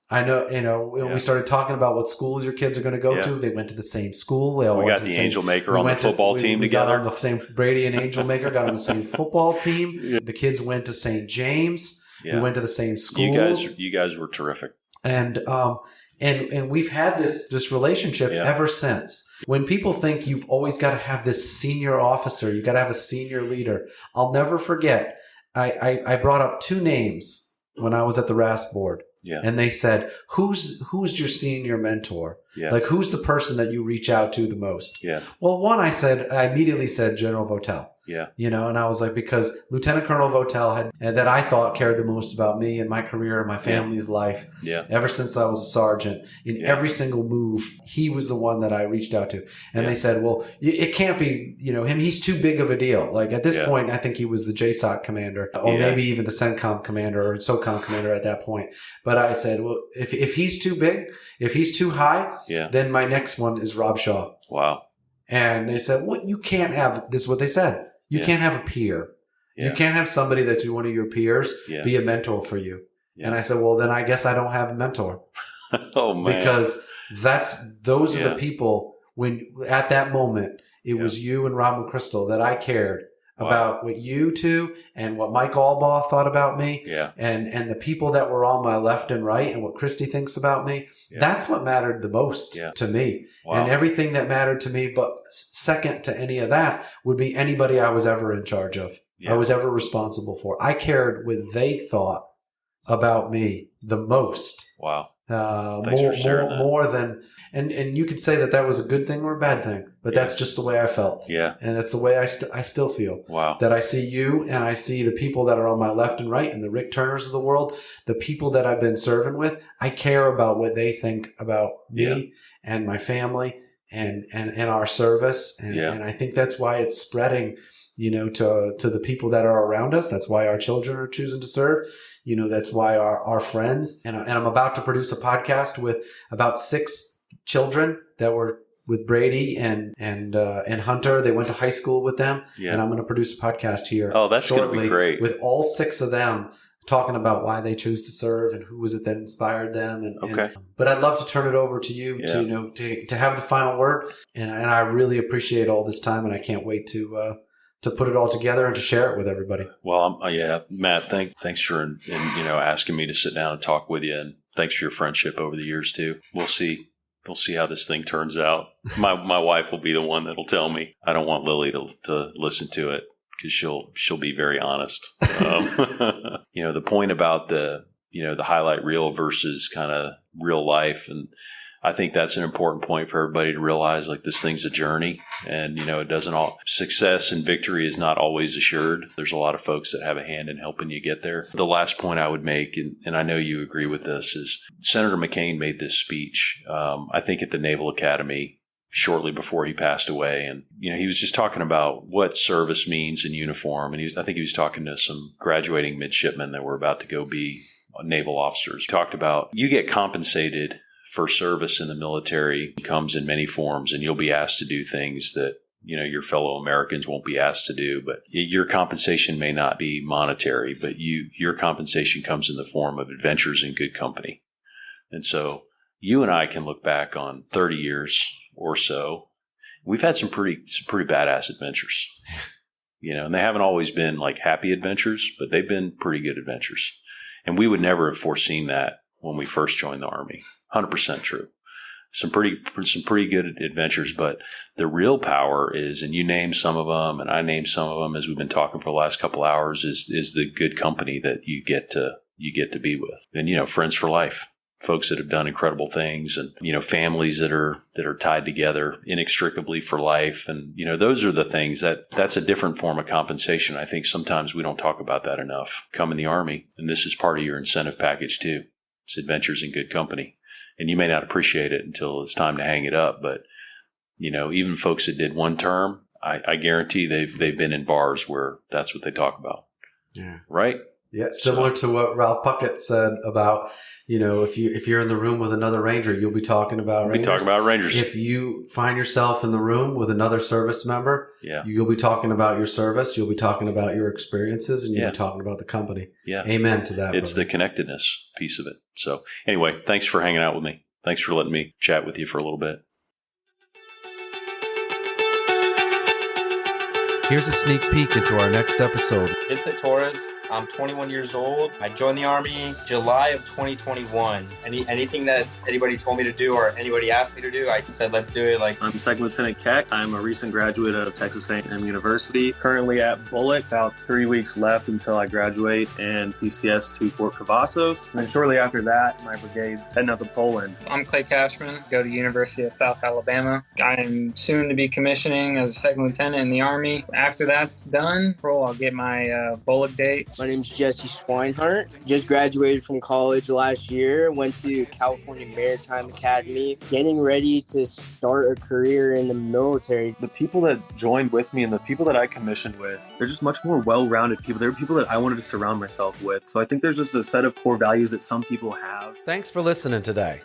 I know, you know, when we started talking about what schools your kids are going to go to, they went to the same school. They all we got the Angel Maker on the football team together. Got on the same, Brady and Angel Maker got on the same football team. The kids went to St. James. We went to the same schools. You guys were terrific. And we've had this relationship ever since. When people think you've always got to have this senior officer, you got to have a senior leader. I'll never forget. I brought up two names when I was at the RAS board. And they said, who's your senior mentor? Like, who's the person that you reach out to the most? Well, one, I immediately said General Votel. You know, and I was like, because Lieutenant Colonel Votel that I thought cared the most about me and my career and my family's life. Ever since I was a sergeant, in every single move, he was the one that I reached out to. And they said, well, it can't be, you know, him. He's too big of a deal. Like at this point, I think he was the JSOC commander or maybe even the CENTCOM commander or SOCOM commander at that point. But I said, well, if he's too big, if he's too high, then my next one is Rob Shaw. Wow. And they said, well, you can't have, this is what they said. You can't have a peer. You can't have somebody that's one of your peers be a mentor for you. And I said, well, then I guess I don't have a mentor. Oh, man. Because those are the people when at that moment, it was you and Rob McChrystal that I cared about what you two and what Mike Albaugh thought about me and the people that were on my left and right and what Christy thinks about me. That's what mattered the most to me. And everything that mattered to me, but second to any of that would be anybody I was ever in charge of. I was ever responsible for. I cared what they thought about me the most. Wow. Thanks for sharing that. More than, and you could say that was a good thing or a bad thing, but that's just the way I felt. And that's the way I still feel. Wow. That I see you and I see the people that are on my left and right and the Rick Turners of the world, the people that I've been serving with. I care about what they think about me and my family and our service. And I think that's why it's spreading, you know, to the people that are around us. That's why our children are choosing to serve. You know, that's why our friends, and I'm about to produce a podcast with about 6 children that were with Brady and Hunter. They went to high school with them, and I'm going to produce a podcast here. Oh, that's going to be great. With all 6 of them talking about why they chose to serve and who was it that inspired them. But I'd love to turn it over to you to, you know, to have the final word. And I really appreciate all this time, and I can't wait to put it all together and to share it with everybody. Well, Matt, thanks for you know, asking me to sit down and talk with you, and thanks for your friendship over the years too. We'll see how this thing turns out. My wife will be the one that'll tell me. I don't want Lily to listen to it because she'll be very honest. You know, the point about the highlight reel versus kind of real life, and I think that's an important point for everybody to realize, like, this thing's a journey, and, you know, success and victory is not always assured. There's a lot of folks that have a hand in helping you get there. The last point I would make, and I know you agree with this, is Senator McCain made this speech, I think at the Naval Academy shortly before he passed away. And, you know, he was just talking about what service means in uniform. And I think he was talking to some graduating midshipmen that were about to go be naval officers. Talked about you get compensated for service in the military. It comes in many forms, and you'll be asked to do things that your fellow Americans won't be asked to do. But your compensation may not be monetary, but your compensation comes in the form of adventures in good company. And so you and I can look back on 30 years or so. We've had some pretty badass adventures, and they haven't always been like happy adventures, but they've been pretty good adventures. And we would never have foreseen that when we first joined the Army. 100% true. Some pretty good adventures, but the real power is, and you name some of them, and I name some of them as we've been talking for the last couple hours, is the good company that you get to be with, and friends for life. Folks that have done incredible things, and families that are tied together inextricably for life, and those are the things that's a different form of compensation. I think sometimes we don't talk about that enough. Come in the Army, and this is part of your incentive package too. It's adventures in good company, and you may not appreciate it until it's time to hang it up. But even folks that did one term, I guarantee they've been in bars where that's what they talk about. Yeah. Right. Yeah, similar to what Ralph Puckett said about, if you're in the room with another Ranger, you'll be talking about Rangers. Be talking about Rangers. If you find yourself in the room with another service member, you'll be talking about your service, you'll be talking about your experiences, and you'll be talking about the company. Yeah. Amen to that. It's the connectedness piece of it. So anyway, thanks for hanging out with me. Thanks for letting me chat with you for a little bit. Here's a sneak peek into our next episode. Vincent Torres. I'm 21 years old. I joined the Army July of 2021. Anything that anybody told me to do or anybody asked me to do, I said, let's do it. I'm Second Lieutenant Keck. I'm a recent graduate of Texas A&M University. Currently at Bullock, about 3 weeks left until I graduate and PCS to Fort Cavazos. And then shortly after that, my brigade's heading out to Poland. I'm Clay Cashman, go to University of South Alabama. I am soon to be commissioning as a second lieutenant in the Army. After that's done, I'll get my Bullock date. My name's Jesse Swinehart. Just graduated from college last year. Went to California Maritime Academy. Getting ready to start a career in the military. The people that joined with me and the people that I commissioned with, they're just much more well-rounded people. They're people that I wanted to surround myself with. So I think there's just a set of core values that some people have. Thanks for listening today.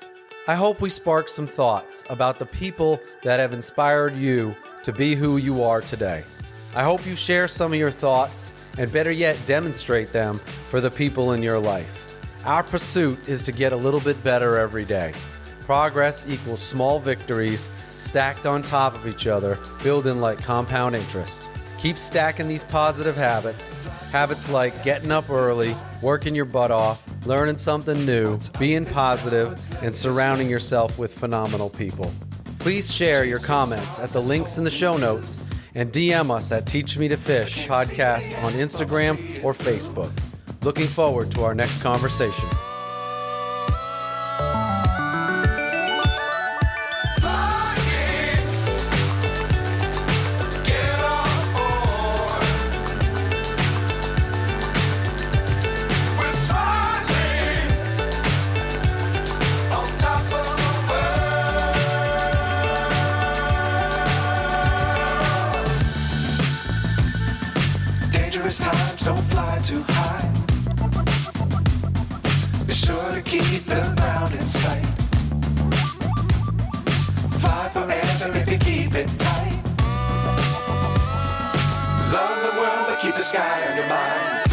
I hope we sparked some thoughts about the people that have inspired you to be who you are today. I hope you share some of your thoughts and better yet, demonstrate them for the people in your life. Our pursuit is to get a little bit better every day. Progress equals small victories stacked on top of each other, building like compound interest. Keep stacking these positive habits like getting up early, working your butt off, learning something new, being positive, and surrounding yourself with phenomenal people. Please share your comments at the links in the show notes and DM us at Teach Me to Fish podcast on Instagram or Facebook. Looking forward to our next conversation. Times don't fly too high. Be sure to keep the ground in sight. Fly forever if you keep it tight. Love the world, but keep the sky on your mind.